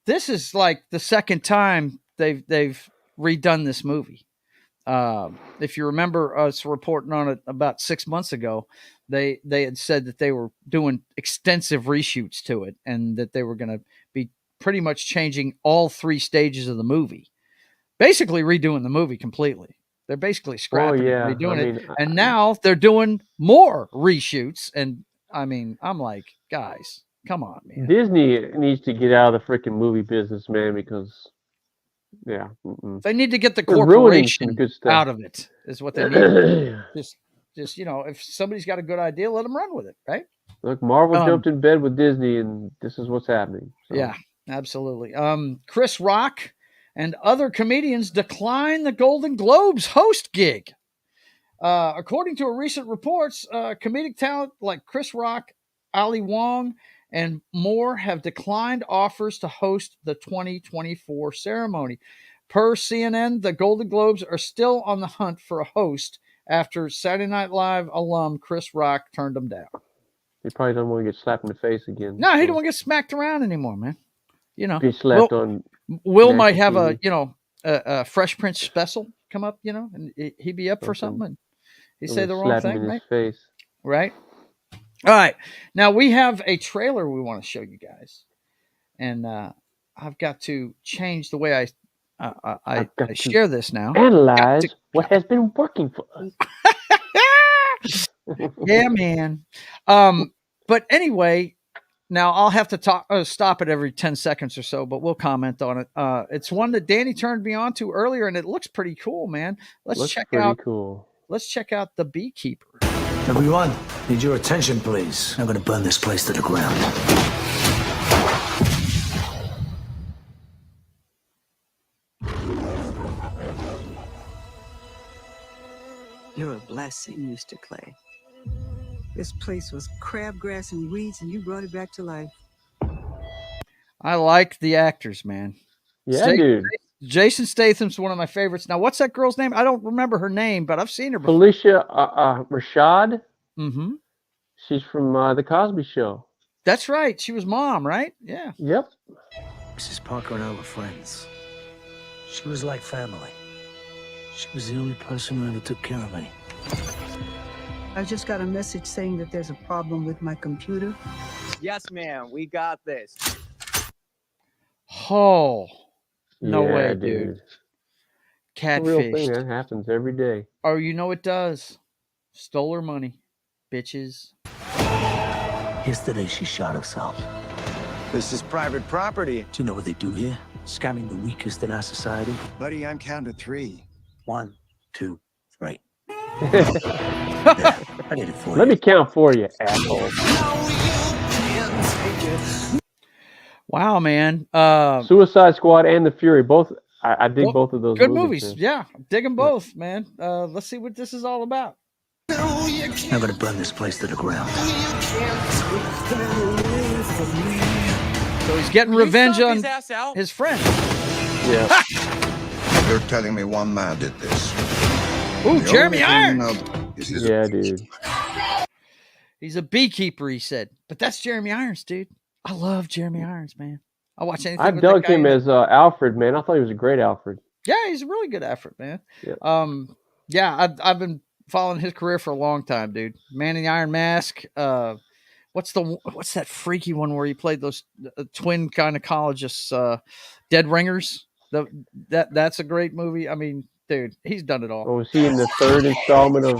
this is like the second time they've redone this movie. if you remember us reporting on it about 6 months ago, they had said that they were doing extensive reshoots to it and that they were going to be pretty much changing all 3 stages of the movie, basically redoing the movie completely. They're basically scrapping it, redoing it. And now they're doing more reshoots. And I mean, I'm like, guys, come on, man. Disney needs to get out of the freaking movie business, man, because they need to get the corporation out of it is what they need. just if somebody's got a good idea, let them run with it, right? Look, Marvel jumped in bed with Disney, and this is what's happening. So. Yeah, absolutely. Chris Rock and other comedians decline the Golden Globes host gig. According to a recent reports, comedic talent like Chris Rock, Ali Wong, and more have declined offers to host the 2024 ceremony. Per CNN, the Golden Globes are still on the hunt for a host after Saturday Night Live alum Chris Rock turned them down. He probably doesn't want to get slapped in the face again. No, he don't want to get smacked around anymore, man. Be slapped on. Will might have a Fresh Prince special come up, and he'd be up for something. And he'd say the wrong thing, in right? His face. Right. All right. Now we have a trailer we want to show you guys, and I've got to change the way I share this now. Analyze what has been working for us. Yeah, man. But anyway, now I'll have to stop it every 10 seconds or so, but we'll comment on it. It's one that Danny turned me on to earlier, and it looks pretty cool, man. Let's check out The Beekeeper. Everyone, need your attention, please. I'm going to burn this place to the ground. You're a blessing, Mr. Clay. This place was crabgrass and weeds, and you brought it back to life. I like the actors, man. Yeah, dude. Jason Statham's one of my favorites. Now, what's that girl's name? I don't remember her name, but I've seen her before. Felicia Rashad. Mm-hmm. She's from The Cosby Show. That's right. She was Mom, right? Yeah. Yep. Mrs. Parker and I were friends. She was like family. She was the only person who ever took care of me. I just got a message saying that there's a problem with my computer. Yes, ma'am. We got this. Oh. No way, dude. Catfish. Real thing that happens every day. Oh, you know it does. Stole her money, bitches. Yesterday she shot herself. This is private property. Do you know what they do here? Scamming the weakest in our society. Buddy, I'm counting to 3. 1, 2, 3. I did it for you. Let me count for you, asshole. Wow, man. Suicide Squad and The Fury. Both. I dig both of those good movies. Man. Yeah, dig them both, man. Let's see what this is all about. I'm going to burn this place to the ground. So he's getting revenge on his friend. Yeah. You're telling me one man did this. Ooh, Jeremy Irons. Yeah, dude. He's a beekeeper, he said. But that's Jeremy Irons, dude. I love Jeremy Irons, man. I watch anything. I dug him as Alfred, man. I thought he was a great Alfred. Yeah, he's a really good Alfred, man. Yeah. Yeah, I've been following his career for a long time, dude. Man in the Iron Mask. What's that freaky one where he played those twin gynecologists, Dead Ringers? That's a great movie. I mean, dude, he's done it all. Oh, was he in the 3rd installment of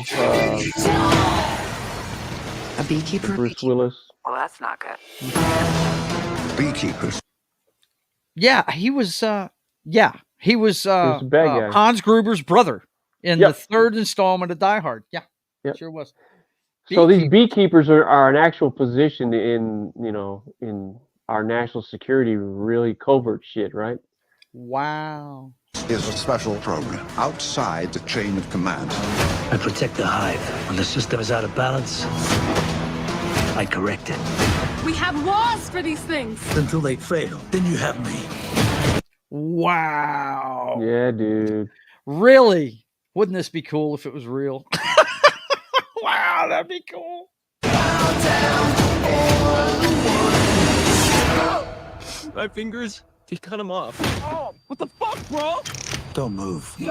A beekeeper? Bruce Willis? Well, that's not good. Beekeepers. Yeah, he was. He was a bad guy. Hans Gruber's brother in the 3rd installment of Die Hard. Yeah, sure was. So these beekeepers are an actual position in our national security, really covert shit, right? Wow. Is a special program outside the chain of command. I protect the hive. When the system is out of balance, I correct it. We have laws for these things. Until they fail, then you have me. Wow. Yeah, dude. Really? Wouldn't this be cool if it was real? Wow, that'd be cool. My fingers, he cut them off. Oh, what the fuck, bro? Don't move. Bro.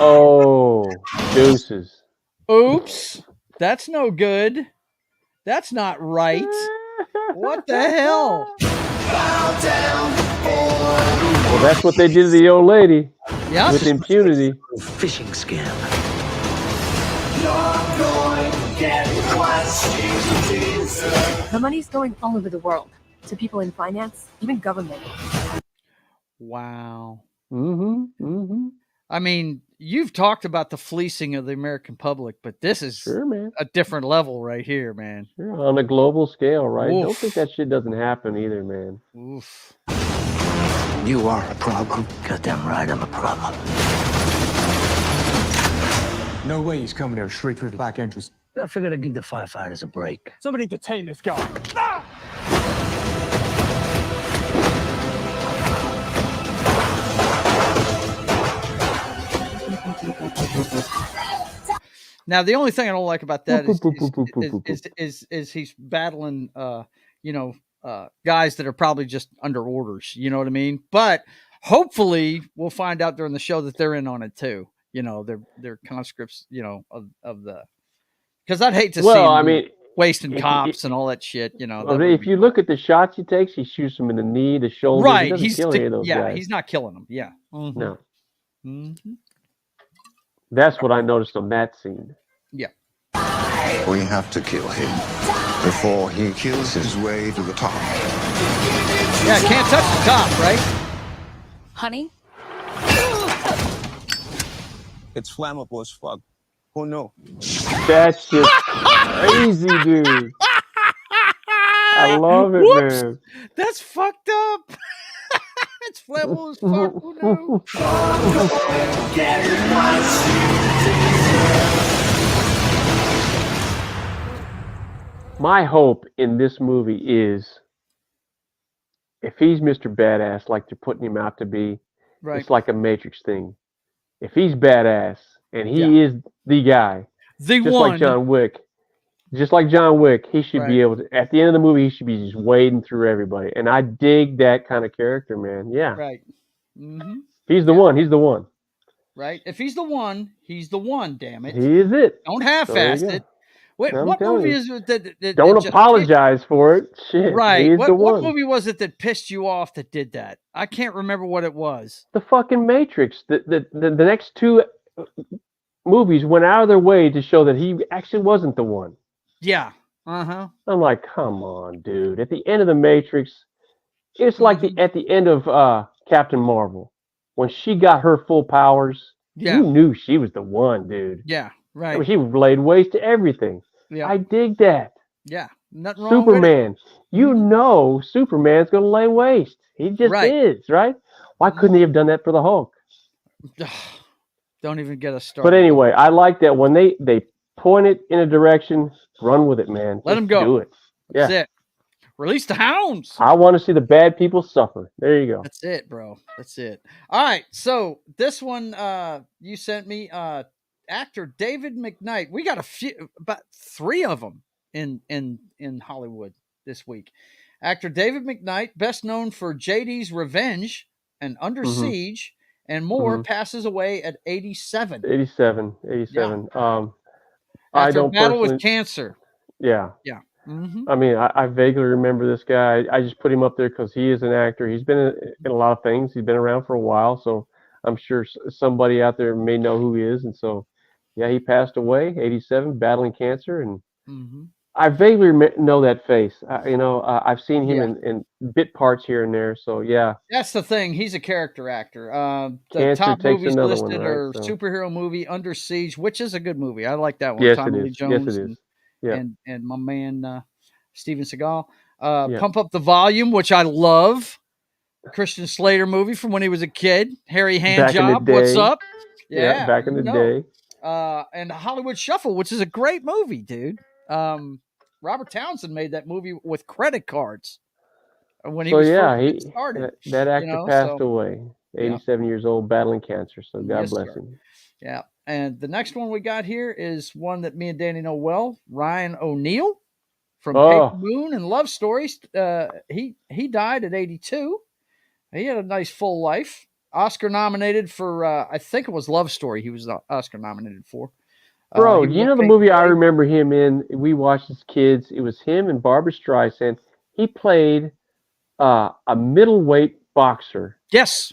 Oh, deuces. Oops. That's no good. That's not right. What the hell? Well, that's what they did to the old lady. Yeah. With impunity. Phishing scam. The money's going all over the world. To people in finance, even government. Wow. Mm-hmm. I mean, you've talked about the fleecing of the American public, but this is Sure, man. a different level right here, man. Sure, on a global scale, right? Oof. Don't think that shit doesn't happen either, man. Oof. You are a problem. Goddamn right, I'm a problem. No way he's coming there straight through the back entrance. I figured I'd give the firefighters a break. Somebody detain this guy. Now, the only thing I don't like about that is he's battling, guys that are probably just under orders. You know what I mean? But hopefully, we'll find out during the show that they're in on it too. You know, they're conscripts. You know, of the, because I'd hate to see him wasting cops and all that shit. You know, if you look at the shots he takes, he shoots them in the knee, the shoulder. Right, he doesn't kill any of those guys. He's not killing them. Yeah, no. Mm-hmm. That's what I noticed on that scene. Yeah. We have to kill him before he kills his way to the top. Yeah, can't touch the top, right? Honey? It's flammable as fuck. Who knew? That's just crazy, dude. I love it, man. That's fucked up. It's flammable as fuck. Who knew? My hope in this movie is, if he's Mr. Badass, like they're putting him out to be, it's like a Matrix thing. If he's badass and he is the guy, just like John Wick, he should be able to, at the end of the movie, he should be just wading through everybody. And I dig that kind of character, man. Yeah. Right. Mm-hmm. He's the one. He's the one. Right. If he's the one, he's the one, damn it. He is it. Don't half-ass it. Wait, what movie is it that don't apologize for it? Shit. Right. What movie was it that pissed you off that did that? I can't remember what it was. The fucking Matrix. The next two movies went out of their way to show that he actually wasn't the one. Yeah. Uh-huh. I'm like, come on, dude. At the end of the Matrix, it's like at the end of Captain Marvel. When she got her full powers, you knew she was the one, dude. Yeah, right. I mean, she laid waste to everything. Yeah. I dig that. Yeah, nothing wrong with it. Superman. You know Superman's going to lay waste. He just is, right? Why couldn't he have done that for the Hulk? Don't even get us started. But anyway, I like that when they point it in a direction, run with it, man. Let them go. Do it. That's it. Release the hounds. I want to see the bad people suffer. There you go. That's it, bro. That's it. All right. So this one you sent me, actor David McKnight. We got about 3 of them in Hollywood this week. Actor David McKnight, best known for JD's Revenge and Under Siege and more, passes away at 87. 87. Yeah. I battle don't personally with cancer. Yeah. Yeah. Mm-hmm. I mean, I vaguely remember this guy. I just put him up there because he is an actor. He's been in a lot of things. He's been around for a while, so I'm sure somebody out there may know who he is. And so, yeah, he passed away, 87, battling cancer. And I vaguely know that face. I've seen him in bit parts here and there. So, yeah. That's the thing. He's a character actor. The Cancer top takes movies another listed one, right? are So. superhero movie Under Siege, which is a good movie. I like that one. Yes, Tommy it Lee is. Jones Yes, it is. Yeah. and my man Steven Seagal. Pump Up the Volume, which I love. Christian Slater movie from when he was a kid. Harry Handjob, what's up? Yeah, back in the day. And Hollywood Shuffle, which is a great movie, dude. Robert Townsend made that movie with credit cards when he was first started. That actor passed away, 87 years old, battling cancer. So God bless him. Yeah. And the next one we got here is one that me and Danny know well, Ryan O'Neal. from Paper Moon and Love Stories. He died at 82. He had a nice full life. Oscar nominated for, I think it was Love Story he was Oscar nominated for. Bro, do you know the movie I remember him in? We watched as kids. It was him and Barbara Streisand. He played a middleweight boxer. Yes.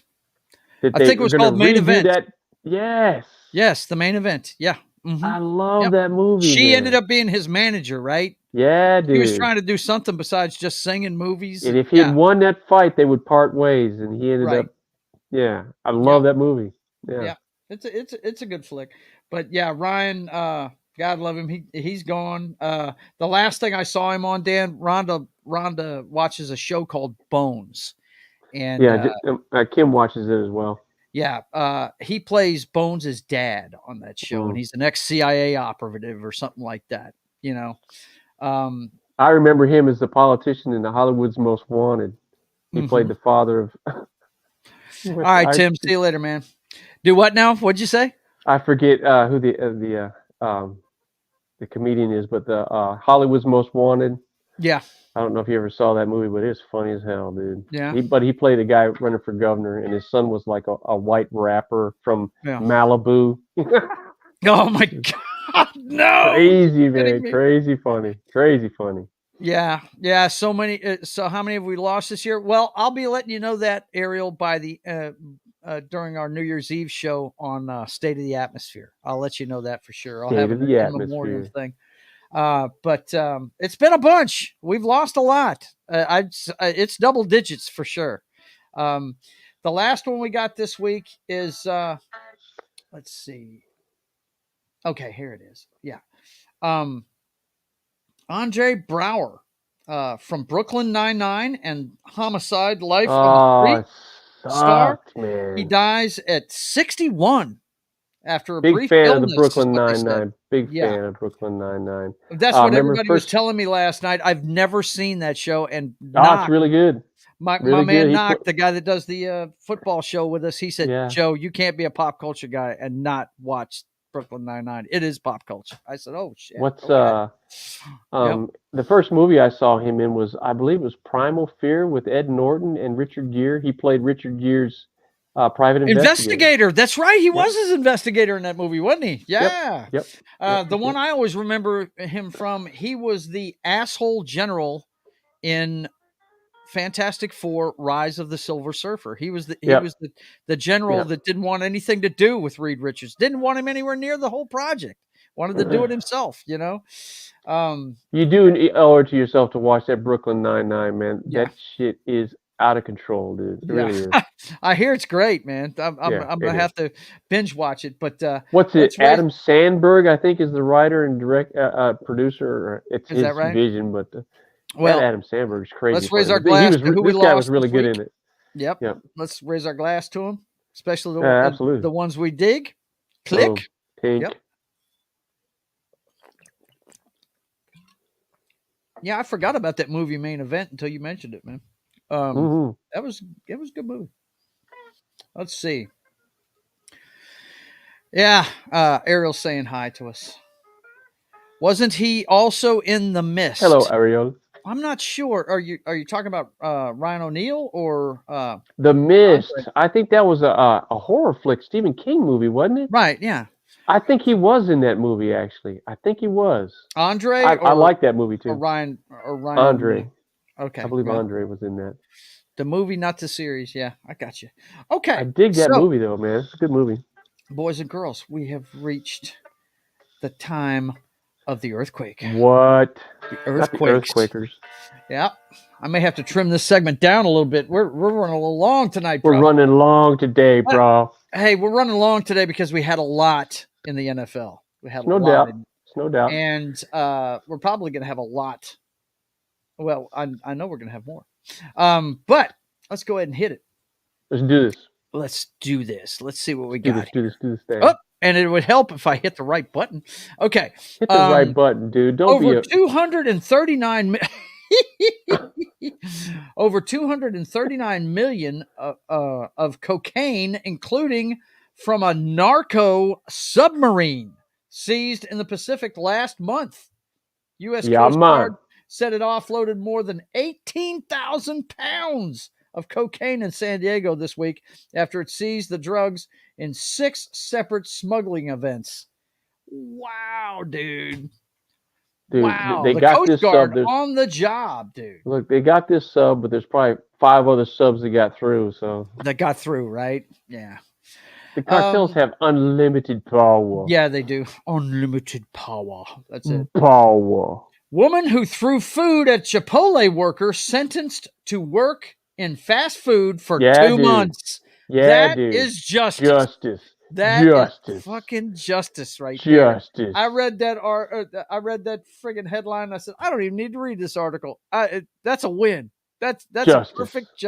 I think it was called Main Event. Yes. Yes, The Main Event. Yeah. Mm-hmm. I love that movie. She ended up being his manager, right? Yeah, dude. He was trying to do something besides just singing movies. And if he had won that fight, they would part ways. And he ended up. Yeah, I love that movie. Yeah, it's a good flick. But yeah, Ryan, God love him. He's gone. The last thing I saw him on, Dan, Rhonda watches a show called Bones, and Kim watches it as well. Yeah, he plays Bones' dad on that show, and he's an ex-CIA operative or something like that. You know, I remember him as the politician in the Hollywood's Most Wanted. He played the father of. All right, Tim. See you later, man. Do what now? What'd you say? I forget who the comedian is, but the Hollywood's Most Wanted. Yeah. I don't know if you ever saw that movie, but it's funny as hell, dude. Yeah. But he played a guy running for governor, and his son was like a white rapper from Malibu. Oh my God, no! Crazy, man. Crazy funny. Yeah. So many. So how many have we lost this year? Well, I'll be letting you know that, Ariel, by the during our New Year's Eve show on State of the Atmosphere. I'll let you know that for sure. I'll have a memorial thing. But it's been a bunch. We've lost a lot. It's double digits for sure. The last one we got this week is let's see. Okay, here it is. Yeah. Andre Braugher from Brooklyn Nine-Nine and Homicide: Life on the Street star. Man. He dies at 61 after a big brief fan illness. Of the Brooklyn Nine-Nine. Big fan of Brooklyn Nine-Nine. That's what everybody was telling me last night. I've never seen that show, and it's really good. My man Knock, the guy that does the football show with us, he said, Joe, you can't be a pop culture guy and not watch Brooklyn Nine-Nine. It is pop culture. I said, oh shit. What's the first movie I saw him in was, I believe it was Primal Fear with Ed Norton and Richard Gere. He played Richard Gere's private investigator. That's right. He was his investigator in that movie, wasn't he? Yeah. Yep. The one I always remember him from, he was the asshole general in Fantastic Four: Rise of the Silver Surfer. He was the general that didn't want anything to do with Reed Richards. Didn't want him anywhere near the whole project. Wanted to do it himself, you know. You do owe it to yourself to watch that Brooklyn Nine-Nine, man. That shit is out of control, dude. It really is. I hear it's great, man. I'm gonna have to binge watch it. But what's it? Adam Sandberg, I think, is the writer and producer. It's his vision, but. Well, Adam Sandberg is crazy. Let's raise our glass to who we lost. This guy was really good in it. Yep. Let's raise our glass to him, especially the ones we dig. Click. Pink. Yep. Yeah, I forgot about that movie Main Event until you mentioned it, man. It was a good movie. Let's see. Yeah, Ariel's saying hi to us. Wasn't he also in The Mist? Hello, Ariel. I'm not sure. Are you talking about Ryan O'Neal or The Mist? Andre? I think that was a horror flick, Stephen King movie, wasn't it? Right. Yeah. I think he was in that movie. Actually, I think he was. Andre. I like that movie too. Or Ryan. Andre. O'Neal. Okay. I believe Andre was in that. The movie, not the series. Yeah, I got you. Okay. I dig that movie though, man. It's a good movie. Boys and girls, we have reached the time of the earthquake. What? The earthquakers. Yeah. I may have to trim this segment down a little bit. We're running a little long tonight, bro. We're running long today, bro. Hey, we're running long today because we had a lot in the NFL. We had a lot. No doubt. And we're probably going to have a lot. Well, I know we're going to have more. But let's go ahead and hit it. Let's do this. Let's see what we got. Do this thing. Oh, and it would help if I hit the right button. Okay. Hit the right button, dude. Don't over 239 over 239 million of cocaine, including from a narco submarine seized in the Pacific last month. U.S. Coast Guard said it offloaded more than 18,000 pounds of cocaine in San Diego this week after it seized the drugs in 6 separate smuggling events. Wow, dude. Wow. They the got Coast this Guard sub. on the job, dude. Look, they got this sub, but there's probably 5 other subs that got through. So that got through, right? Yeah. The cartels have unlimited power. Yeah, they do. Unlimited power. That's it. Power. Woman who threw food at Chipotle worker sentenced to work in fast food for 2 months. Yeah, that is justice. Justice. That is fucking justice right there. Justice. I read that friggin' headline. And I said, I don't even need to read this article. That's a win. That's justice. A perfect.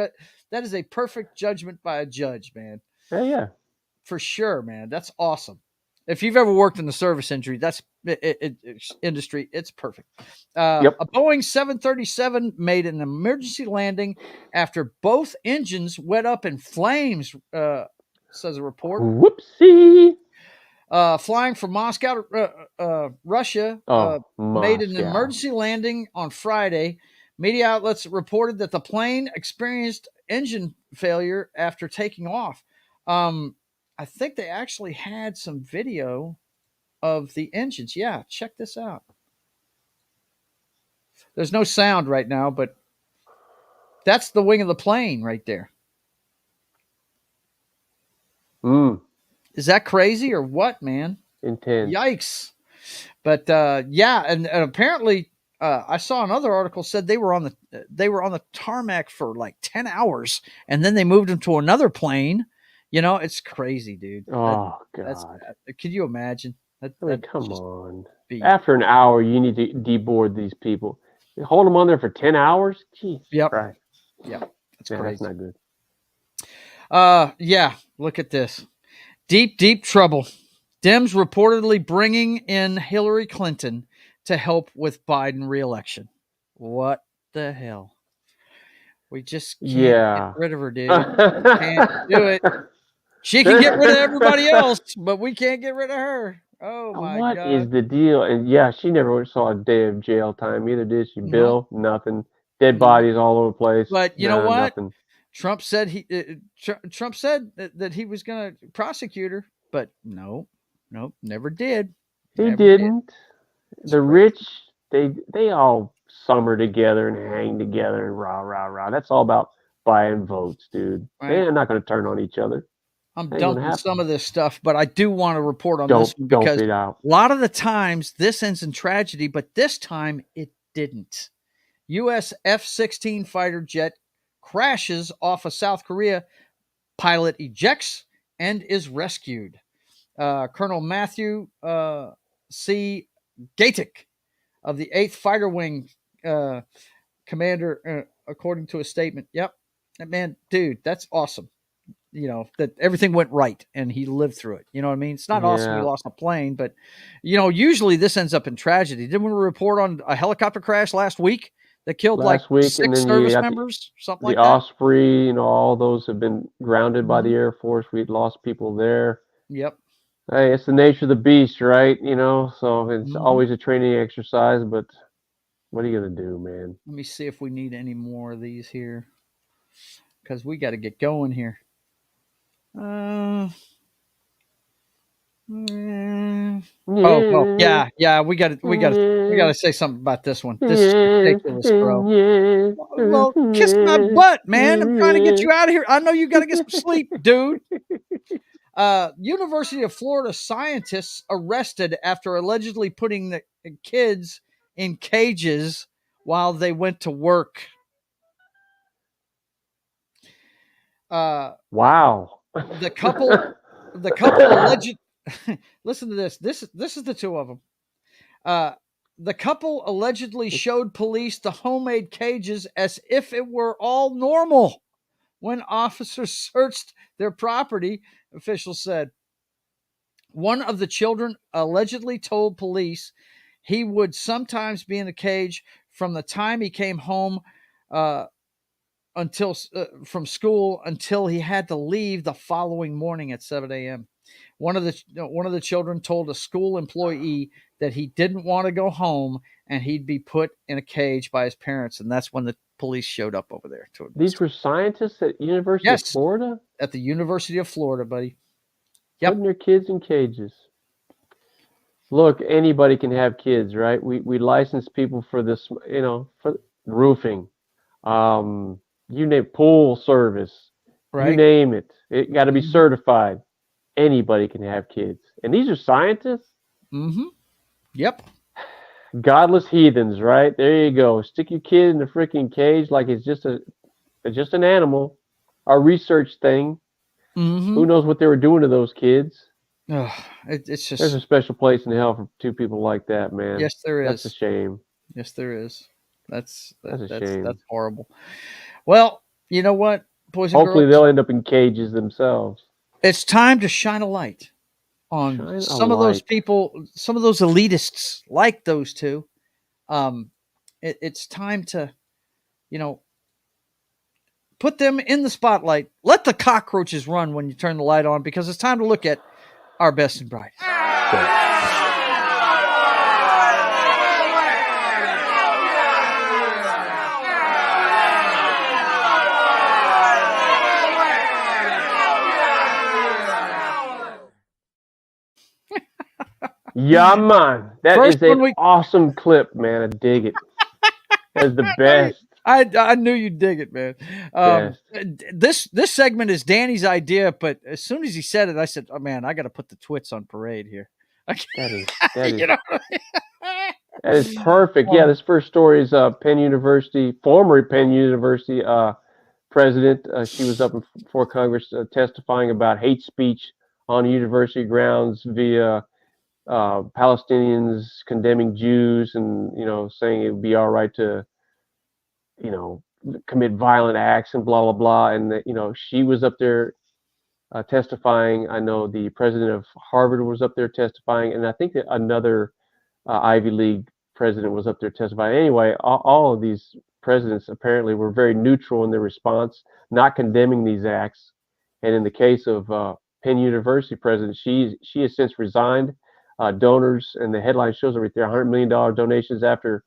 That is a perfect judgment by a judge, man. Yeah. For sure, man. That's awesome. If you've ever worked in the service industry, it's perfect. A Boeing 737 made an emergency landing after both engines went up in flames, says a report. Whoopsie. Flying from Moscow to Russia, made an emergency landing on Friday. Media outlets reported that the plane experienced engine failure after taking off. I think they actually had some video of the engines. Yeah, check this out. There's no sound right now, but that's the wing of the plane right there. Is that crazy or what, man? Intense. Yikes. But and apparently I saw another article said they were on the tarmac for like 10 hours and then they moved them to another plane. You know, it's crazy, dude. Oh, God. Could you imagine? Come on. After an hour, you need to deboard these people. You hold them on there for 10 hours? Jeez. Yep. Right. Yep. That's crazy. That's not good. Yeah. Look at this. Deep trouble. Dems reportedly bringing in Hillary Clinton to help with Biden re-election. What the hell? We just can't get rid of her, dude. Can't do it. She can get rid of everybody else, but we can't get rid of her. Oh, my God. What is the deal? And she never saw a day of jail time either, did she? Bill, nothing. Dead bodies all over the place. But you know what? Nothing. Trump said Trump said that he was going to prosecute her, but nope, never did. He didn't. The rich, they all summer together and hang together and rah. That's all about buying votes, dude. Right. They're not going to turn on each other. I'm dumping some of this stuff, but I do want to report on this one because a lot of the times this ends in tragedy, but this time it didn't. U.S. F-16 fighter jet crashes off of South Korea. Pilot ejects and is rescued. Colonel Matthew C. Gatic of the 8th Fighter Wing commander, according to a statement. Yep. Man, dude, that's awesome. You know, that everything went right and he lived through it. You know what I mean? It's not awesome he lost a plane, but, you know, usually this ends up in tragedy. Didn't we report on a helicopter crash last week that killed 6 service members? Something like that? The Osprey, all those have been grounded by the Air Force. We'd lost people there. Yep. Hey, it's the nature of the beast, right? You know, so it's always a training exercise, but what are you going to do, man? Let me see if we need any more of these here because we got to get going here. Yeah, we got to say something about this one. This is ridiculous, bro. Well, kiss my butt, man. I'm trying to get you out of here. I know you got to get some sleep, dude. University of Florida scientists arrested after allegedly putting the kids in cages while they went to work. Wow. The couple alleged. Listen to this. This is the two of them. The couple allegedly showed police the homemade cages as if it were all normal when officers searched their property, officials said. One of the children allegedly told police he would sometimes be in a cage from the time he came home until from school until he had to leave the following morning at 7 a.m. One of the children told a school employee that he didn't want to go home and he'd be put in a cage by his parents. And that's when the police showed up over there. These were scientists at University of Florida? At the University of Florida, buddy. Yep. Putting their kids in cages. Look, anybody can have kids, right? We license people for this, for roofing, you name pool service, you name it. It got to be certified. Anybody can have kids, and these are scientists. Mm-hmm. Yep. Godless heathens, right? There you go. Stick your kid in the freaking cage like it's just an animal, a research thing. Mm-hmm. Who knows what they were doing to those kids? It's just there's a special place in hell for two people like that, man. Yes, there is. That's a shame. Yes, there is. That's a shame. That's horrible. Well, you know what, boys and hopefully girls? they'll end up in cages themselves. It's time to shine a light on some of those people, some of those elitists like those two. It's time to, put them in the spotlight. Let the cockroaches run when you turn the light on, because it's time to look at our best and brightest. Yeah, man. That is an awesome clip, man. I dig it. That's the best. I knew you'd dig it, man. This segment is Danny's idea, but as soon as he said it, I said, "Oh man, I got to put the twits on parade here." That is perfect. Yeah, this first story is Penn University, former Penn University president. She was up before Congress testifying about hate speech on university grounds via Palestinians condemning Jews and saying it would be all right to commit violent acts and blah blah blah. And that she was up there testifying. I know the president of Harvard was up there testifying, and I think that another Ivy League president was up there testifying. Anyway, all of these presidents apparently were very neutral in their response, not condemning these acts. And in the case of Penn University president, she has since resigned. Donors, and the headline shows it right there, $100 million donations after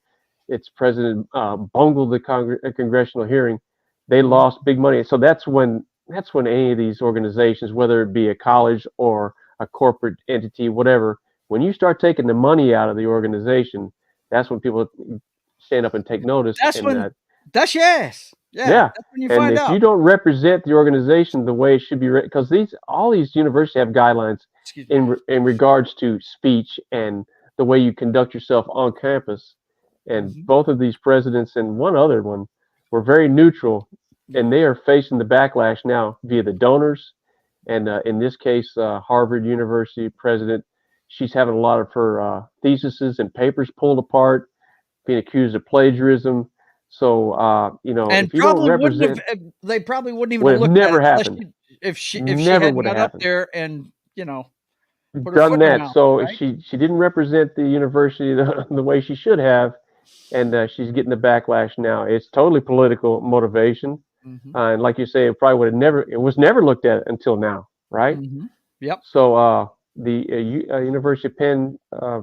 its president bungled the congressional hearing. They lost big money. So that's when any of these organizations, whether it be a college or a corporate entity, whatever, when you start taking the money out of the organization, that's when people stand up and take notice. That's yes. Yeah. That's when you find out. If you don't represent the organization the way it should be, because all these universities have guidelines in regards to speech and the way you conduct yourself on campus. And both of these presidents and one other one were very neutral, and they are facing the backlash now via the donors. And in this case, Harvard University president, she's having a lot of her theses and papers pulled apart, being accused of plagiarism. So, and if you don't represent, they probably wouldn't even have looked never at it happened. if she hadn't got up there and put her done foot that. in her mouth, So right? she didn't represent the university the way she should have, and she's getting the backlash now. It's totally political motivation, and like you say, it was never looked at until now, right? Yep. So the University of Penn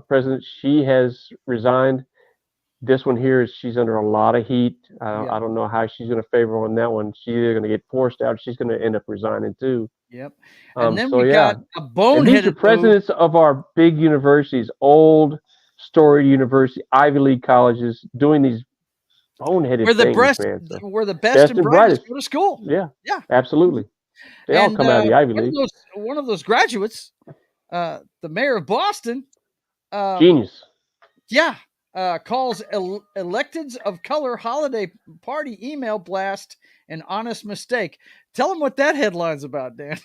president, she has resigned. This one here she's under a lot of heat. I don't know how she's going to favor on that one. She's either going to get forced out, or she's going to end up resigning too. Yep. And then we got a boneheaded. These are presidents of our big universities, old, storied university, Ivy League colleges, doing these boneheaded things, man. So, we're the best and brightest. Go to school. Yeah. Absolutely. They all come out of the Ivy League. One of those graduates, the mayor of Boston, genius. Yeah. Calls electeds of color holiday party email blast an honest mistake. Tell them what that headline's about, Dan.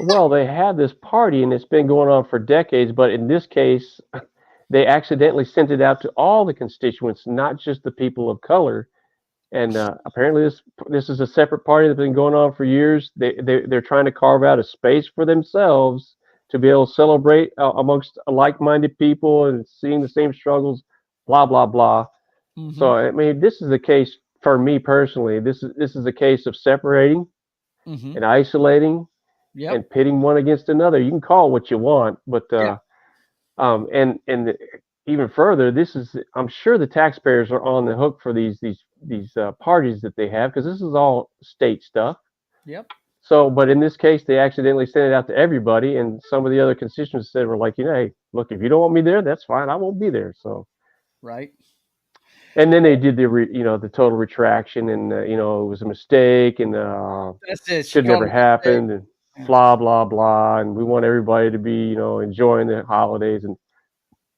Well, they had this party and it's been going on for decades, but in this case, they accidentally sent it out to all the constituents, not just the people of color. And apparently this is a separate party that's been going on for years. They're trying to carve out a space for themselves to be able to celebrate amongst like-minded people and seeing the same struggles. Blah blah blah. So I mean, this is the case for me personally. This is a case of separating and isolating and pitting one against another. You can call it what you want, but and even further, I'm sure the taxpayers are on the hook for these parties that they have, because this is all state stuff. Yep. So, but in this case, they accidentally sent it out to everybody, and some of the other constituents said, were like, hey, look, if you don't want me there, that's fine. I won't be there. So. Right. And then they did the total retraction, and it was a mistake, and that's it. Should never happened, and blah blah blah, and we want everybody to be enjoying the holidays and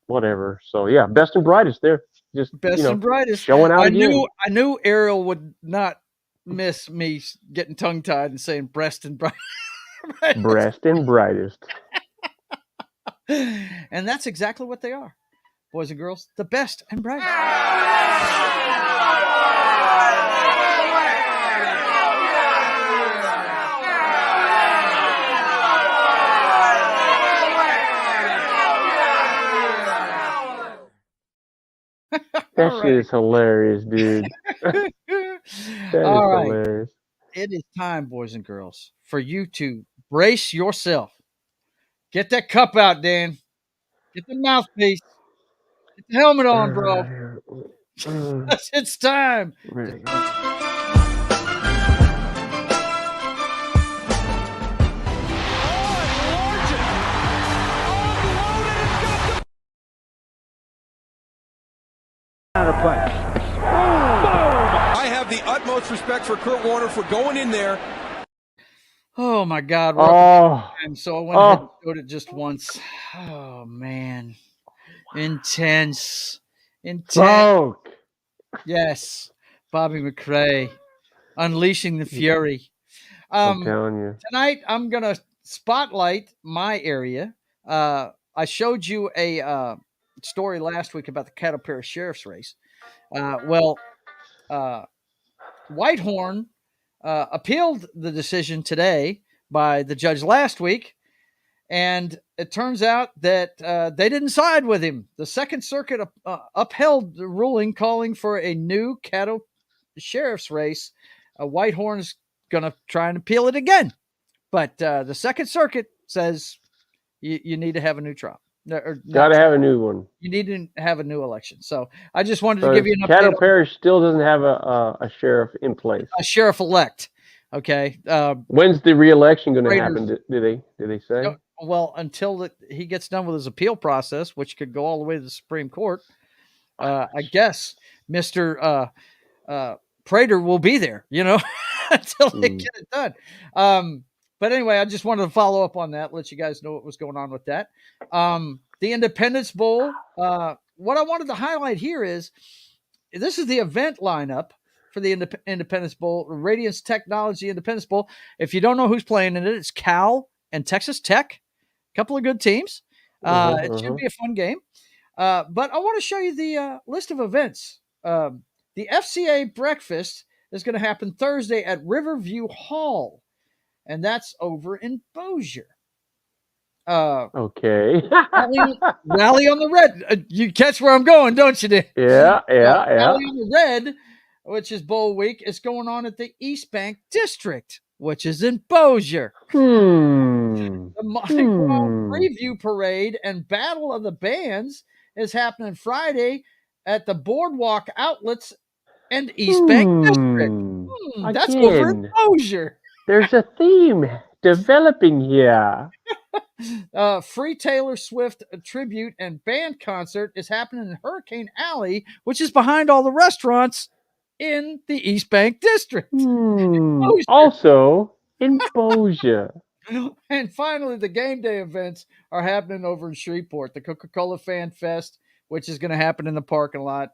whatever. So yeah, best and brightest there, just best and brightest showing out again. I knew Ariel would not miss me getting tongue tied and saying breast and brightest. Breast and brightest. And that's exactly what they are. Boys and girls, the best and brightest. That shit is hilarious, dude. That All is right. hilarious. It is time, boys and girls, for you to brace yourself. Get that cup out, Dan. Get the mouthpiece. Get the helmet on, bro. It's time. I have the utmost respect for Kurt Warner for going in there. Oh my God! So I went ahead and showed it just once. Oh man, intense. Smoke. Yes, Bobby McRae, unleashing the fury. I'm telling you. Tonight I'm gonna spotlight my area. I showed you a story last week about the Cattle Parish Sheriff's race. Whitehorn appealed the decision today by the judge last week, and it turns out that they didn't side with him. The Second Circuit upheld the ruling calling for a new cattle sheriff's race. Whitehorn is going to try and appeal it again, but the Second Circuit says you need to have a new trial. Got to have a new one. You need to have a new election. So I just wanted to give you an update. Cattle Parish still doesn't have a sheriff in place. A sheriff-elect. Okay. When's the re-election going to happen? Did they say? Well, until he gets done with his appeal process, which could go all the way to the Supreme Court. I guess Mr. Prater will be there, until they get it done. But anyway, I just wanted to follow up on that, let you guys know what was going on with that. The Independence Bowl, what I wanted to highlight here is this is the event lineup for the Independence Bowl, Radiance Technology Independence Bowl. If you don't know who's playing in it, it's Cal and Texas Tech, a couple of good teams. It should be a fun game. But I want to show you the list of events. The FCA breakfast is going to happen Thursday at Riverview Hall, and that's over in Bossier. Okay. Rally on the Red. You catch where I'm going, don't you, Dan? Yeah. Rally on the Red, which is Bowl Week, is going on at the East Bank District, which is in Bossier. The Mardi Gras Preview Parade and Battle of the Bands is happening Friday at the Boardwalk Outlets and East Bank District. That's over in Bossier. There's a theme developing here. Free Taylor Swift tribute and band concert is happening in Hurricane Alley, which is behind all the restaurants in the East Bank District. Also in Bossier. And finally, the game day events are happening over in Shreveport. The Coca-Cola Fan Fest, which is going to happen in the parking lot.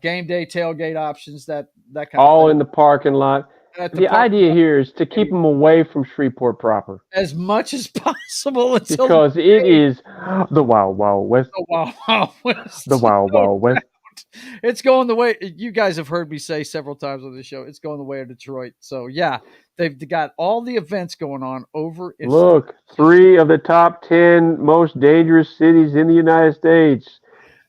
Game day tailgate options, that kind of all thing. In the parking lot. The idea here is to keep them away from Shreveport proper as much as possible, because it is the Wild Wild West. The Wild Wild West. The Wild Wild West. It's going the way you guys have heard me say several times on the show. It's going the way of Detroit. So yeah, they've got all the events going on over in. Look, 3 of the top 10 most dangerous cities in the United States: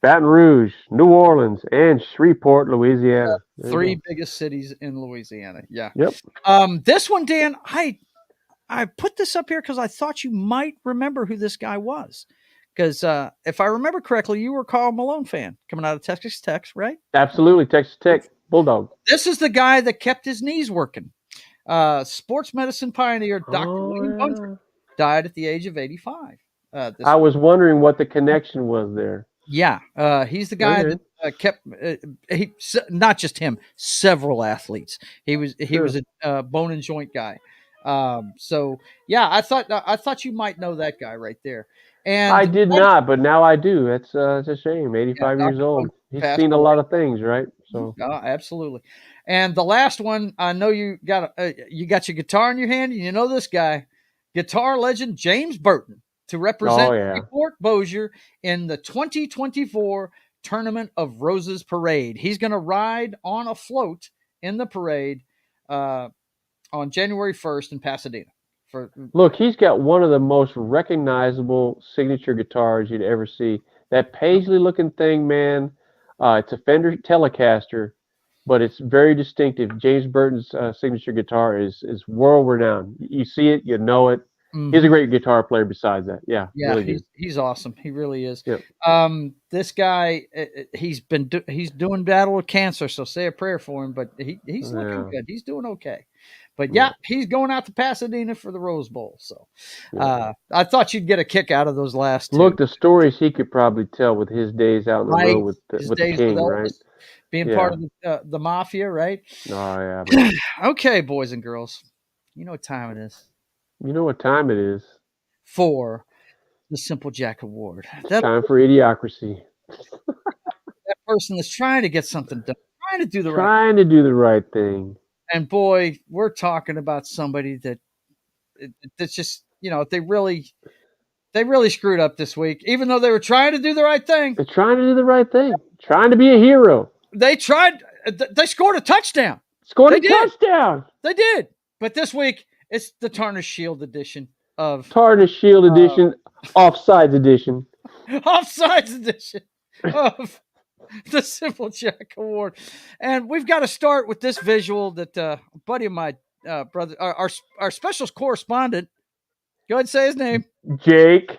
Baton Rouge, New Orleans, and Shreveport, Louisiana. 3 biggest cities in Louisiana. Yeah. Yep. This one, Dan, I put this up here because I thought you might remember who this guy was. because if I remember correctly, you were a Karl Malone fan coming out of Texas Tech, right? Absolutely, Texas Tech Bulldog. This is the guy that kept his knees working. Sports medicine pioneer Dr. William Bunter died at the age of 85. I was wondering what the connection was there. Yeah, he's the guy that kept not just him, several athletes. He was a bone and joint guy. So yeah, I thought you might know that guy right there. And I did not, but now I do. It's a shame. 85 years old. He's seen a lot of things, right? So absolutely. And the last one, I know you got your guitar in your hand, and you know this guy, guitar legend James Burton, to represent Fort Bossier in the 2024 Tournament of Roses Parade. He's going to ride on a float in the parade on January 1st in Pasadena. Look, he's got one of the most recognizable signature guitars you'd ever see. That paisley-looking thing, man, it's a Fender Telecaster, but it's very distinctive. James Burton's signature guitar is world-renowned. You see it, you know it. Mm-hmm. He's a great guitar player besides that. Yeah, really he's awesome. He really is. Yep. This guy, he's doing battle with cancer, so say a prayer for him, but he's looking good. He's doing okay. But he's going out to Pasadena for the Rose Bowl. So I thought you'd get a kick out of those last two. Look, the stories he could probably tell with his days out on the road with the King, right? Being part of the mafia, right? Oh, yeah. Okay, boys and girls. You know what time it is. You know what time it is. For the Simple Jack Award. Time for idiocracy. That person that's trying to get something done. Trying to do the right thing. And boy, we're talking about somebody that's just, they really screwed up this week, even though they were trying to do the right thing. They're trying to do the right thing. Trying to be a hero. They tried. They scored a touchdown. Touchdown. They did. But this week, it's the Tarnished Shield edition of Tarnished Shield edition, Offsides edition. Offsides edition of the Simple Jack Award. And we've got to start with this visual that a buddy of my brother, our special correspondent, go ahead and say his name. Jake.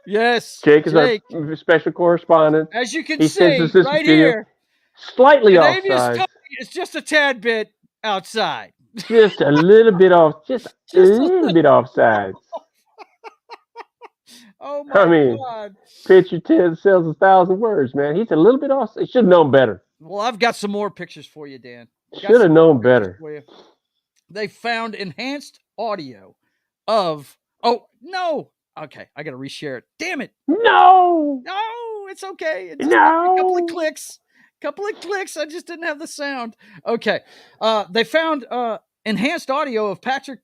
Yes. Jake is our special correspondent. As you can see right here, slightly offside. It's just a tad bit outside. Just a little bit off. Just a little bit offside. Oh my God. Picture 10 sells 1,000 words, man. He's a little bit off. He should have known better. Well, I've got some more pictures for you, Dan. Should have known better. They found enhanced audio of. Oh, no. Okay, I got to reshare it. Damn it. No, it's okay. It's just a couple of clicks. I just didn't have the sound. Okay. They found enhanced audio of Patrick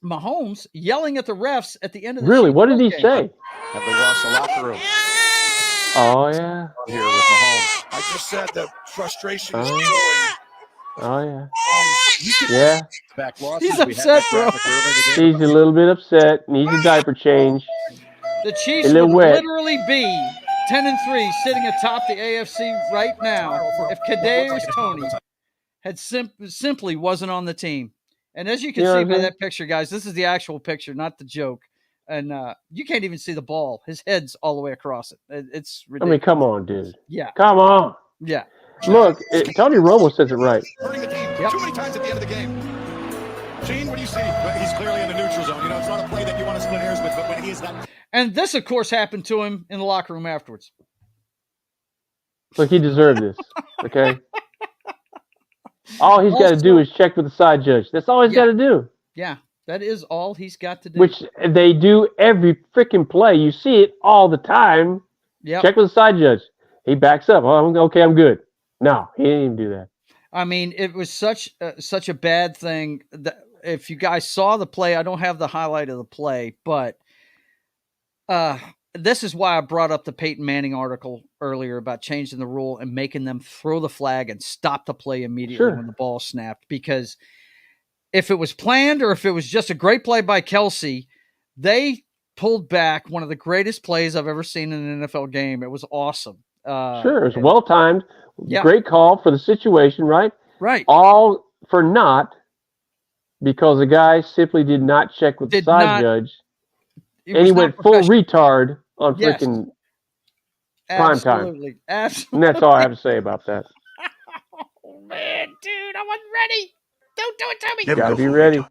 Mahomes yelling at the refs at the end of the Really? What did he say? Have they lost the locker room? Oh, yeah. Here with Mahomes. I just said the frustration is growing. Oh, yeah. He's upset, bro. He's a little bit upset. Needs a diaper change. The Chiefs would literally be 10-3, sitting atop the AFC right now if Kadarius Toney had simply wasn't on the team. And as you can see by that picture, guys, this is the actual picture, not the joke. And you can't even see the ball. His head's all the way across it. It's ridiculous. I mean, come on, dude. Yeah. Come on. Yeah. Look, Tony Romo says it right. Hurting the team too many times at the end of the game. Gene, what do you see? He's clearly in the neutral zone. It's not a play that you want to split hairs with, but when he is that. And this, of course, happened to him in the locker room afterwards. Look, he deserved this. Okay. All he's got to do is check with the side judge. That's all he's got to do. Yeah, that is all he's got to do. Which they do every freaking play. You see it all the time. Yeah. Check with the side judge. He backs up. Oh, okay, I'm good. No, he didn't even do that. I mean, it was such a bad thing that if you guys saw the play, I don't have the highlight of the play, but this is why I brought up the Peyton Manning article earlier about changing the rule and making them throw the flag and stop the play immediately when the ball snapped. Because if it was planned or if it was just a great play by Kelsey, they pulled back one of the greatest plays I've ever seen in an NFL game. It was awesome. Sure, it was well-timed. Yeah. Great call for the situation, right? Right. All for naught because the guy simply did not check with the side judge. And he went full retard on freaking prime time. Absolutely. And that's all I have to say about that. Oh, man, dude, I wasn't ready. Don't do it to me. Gotta be ready.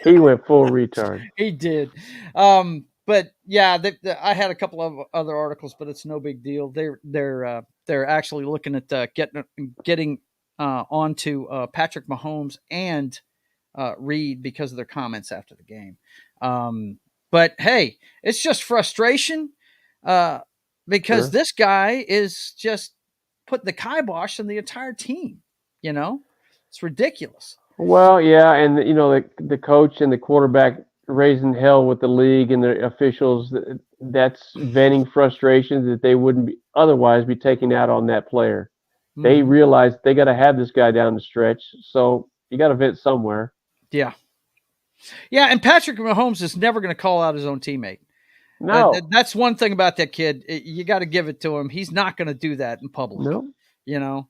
He went full retard. He did. But yeah, I had a couple of other articles, but it's no big deal. They're actually looking at getting onto Patrick Mahomes and Reed because of their comments after the game. But hey, it's just frustration because this guy is just putting the kibosh on the entire team. You know, it's ridiculous. Well, yeah, and the coach and the quarterback raising hell with the league and the officials. That's venting frustrations that they wouldn't otherwise be taking out on that player. Mm-hmm. They realize they got to have this guy down the stretch, so you got to vent somewhere. Yeah, and Patrick Mahomes is never going to call out his own teammate. No, that's one thing about that kid. You got to give it to him. He's not going to do that in public. No, you know.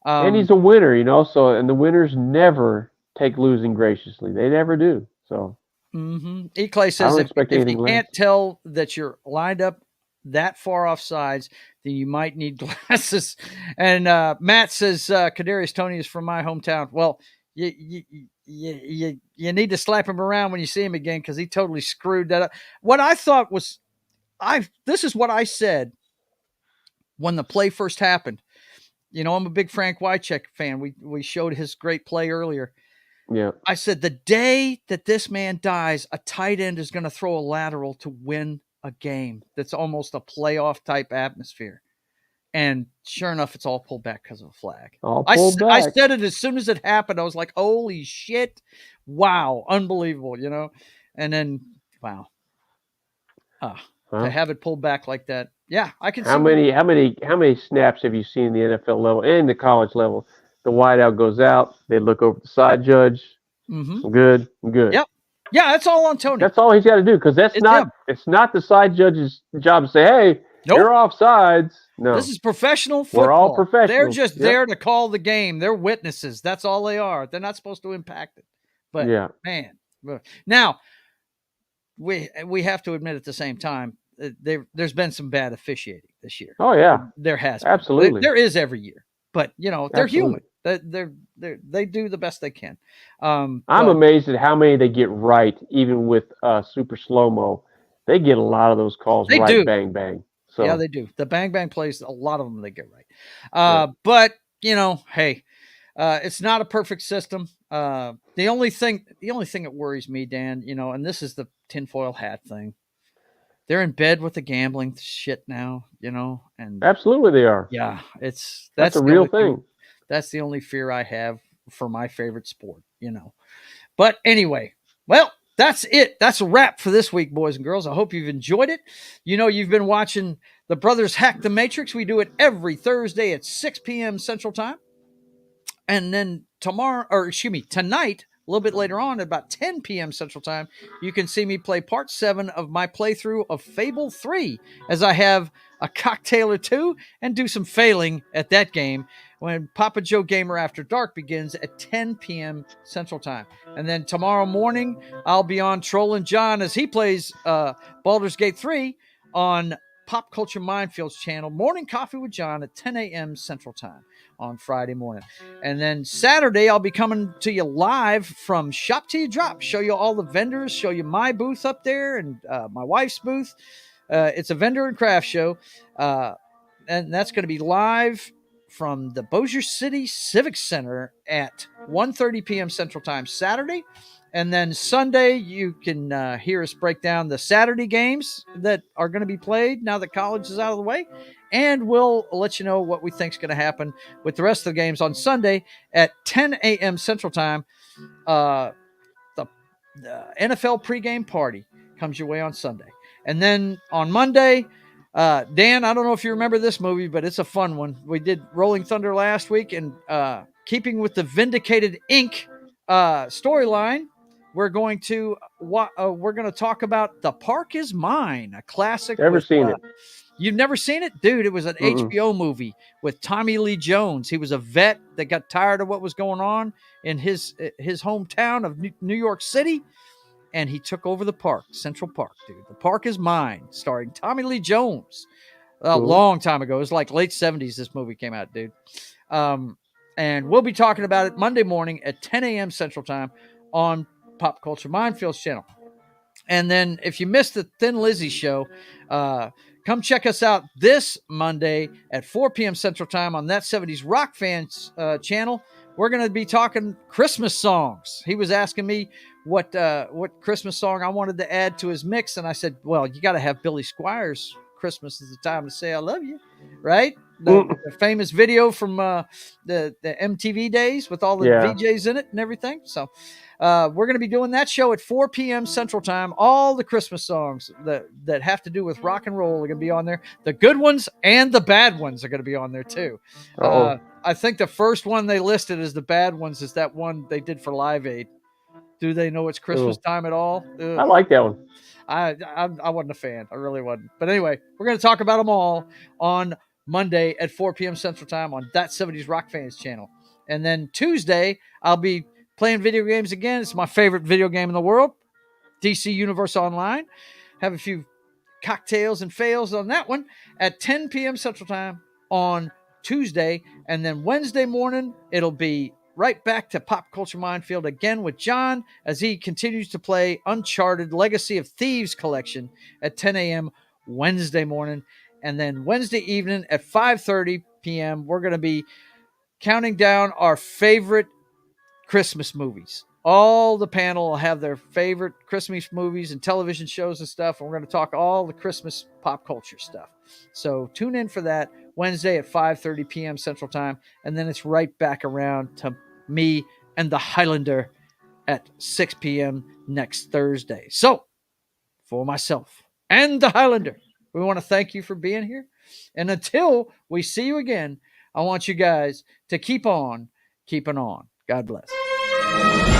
And he's a winner, So, and the winners never take losing graciously. They never do. So, E-Clay says if you can't tell that you're lined up that far off sides, then you might need glasses. And Matt says Kadarius Toney is from my hometown. Well, you need to slap him around when you see him again because he totally screwed that up. What I thought was, this is what I said when the play first happened. I'm a big Frank Wycheck fan. We showed his great play earlier. Yeah. I said the day that this man dies, a tight end is going to throw a lateral to win a game. That's almost a playoff type atmosphere. And sure enough, it's all pulled back because of a flag. I said it as soon as it happened. I was like, holy shit. Wow. Unbelievable, And then, wow. To have it pulled back like that. Yeah, I can see. How many snaps have you seen in the NFL level and the college level? The wideout goes out. They look over the side judge. Mm-hmm. Good. Yep. Yeah, that's all on Tony. That's all he's got to do because it's not the side judge's job to say, hey, you're offsides. No. This is professional football. We're all professionals. They're just there to call the game. They're witnesses. That's all they are. They're not supposed to impact it. But man, now we have to admit at the same time there's been some bad officiating this year. Oh yeah, there has been. Absolutely. There is every year, but they're human. They do the best they can. I'm amazed at how many they get right, even with super slow mo. They get a lot of those calls right. Do. Bang bang. So yeah, they do. The bang bang plays, a lot of them they get right. But hey, it's not a perfect system. The only thing that worries me, Dan, and this is the tinfoil hat thing. They're in bed with the gambling shit now, and absolutely they are. Yeah, that's a real thing. That's the only fear I have for my favorite sport, But anyway, well, that's it. That's a wrap for this week, boys and girls. I hope you've enjoyed it. You've been watching the Brothers Hack the Matrix. We do it every Thursday at 6 p.m. Central Time. And then tonight, a little bit later on, at about 10 p.m. Central Time, you can see me play part 7 of my playthrough of Fable 3, as I have a cocktail or two and do some failing at that game when Papa Joe Gamer After Dark begins at 10 p.m. Central Time. And then tomorrow morning, I'll be on Trollin' John as he plays Baldur's Gate 3 on Pop Culture Minefields channel, Morning Coffee with John at 10 a.m. Central Time on Friday morning. And then Saturday, I'll be coming to you live from Shop Till You Drop, show you all the vendors, show you my booth up there and my wife's booth. It's a vendor and craft show. And that's going to be live from the Bossier City Civic Center at 1:30 p.m. Central Time Saturday. And then Sunday, you can hear us break down the Saturday games that are going to be played now that college is out of the way. And we'll let you know what we think is going to happen with the rest of the games on Sunday at 10 a.m. Central Time. The NFL pregame party comes your way on Sunday. And then on Monday, Dan, I don't know if you remember this movie, but it's a fun one. We did Rolling Thunder last week, and keeping with the Vindicated Inc. Storyline, we're going to talk about The Park Is Mine, a classic. Never seen it. You've never seen it? Dude, it was an HBO movie with Tommy Lee Jones. He was a vet that got tired of what was going on in his hometown of New York City. and he took over the park, Central Park, dude. The Park is Mine, starring Tommy Lee Jones. A long time ago. It was like late 70s this movie came out, dude. And we'll be talking about it Monday morning at 10 a.m. Central Time on Pop Culture Minefields channel. And then if you missed the Thin Lizzy show, come check us out this Monday at 4 p.m. Central Time on That 70s Rock Fans channel. We're going to be talking Christmas songs. He was asking me what Christmas song I wanted to add to his mix, and I said, well, you got to have Billy Squires' Christmas is the Time to Say I Love You, right? The famous video from the MTV days with all the VJs in it and everything. So we're going to be doing that show at 4 p.m. Central Time. All the Christmas songs that have to do with rock and roll are going to be on there. The good ones and the bad ones are going to be on there too. I think the first one they listed as the bad ones is that one they did for Live Aid. Do They Know It's Christmas Time at All? I like that one. I wasn't a fan. I really wasn't. But anyway, we're going to talk about them all on Monday at 4 p.m. Central Time on That 70s Rock Fans channel. And then Tuesday, I'll be playing video games again. It's my favorite video game in the world, DC Universe Online. Have a few cocktails and fails on that one at 10 p.m. Central Time on Tuesday. And then Wednesday morning, it'll be right back to Pop Culture Minefield again with John as he continues to play Uncharted Legacy of Thieves Collection at 10 a.m. Wednesday morning. And then Wednesday evening at 5:30 p.m., we're going to be counting down our favorite Christmas movies. All the panel will have their favorite Christmas movies and television shows and stuff. And we're going to talk all the Christmas pop culture stuff. So tune in for that Wednesday at 5:30 p.m. Central Time. And then it's right back around to me and the Hylunder at 6 p.m. next Thursday. So for myself and the Hylunder, we want to thank you for being here. And until we see you again, I want you guys to keep on keeping on. God bless.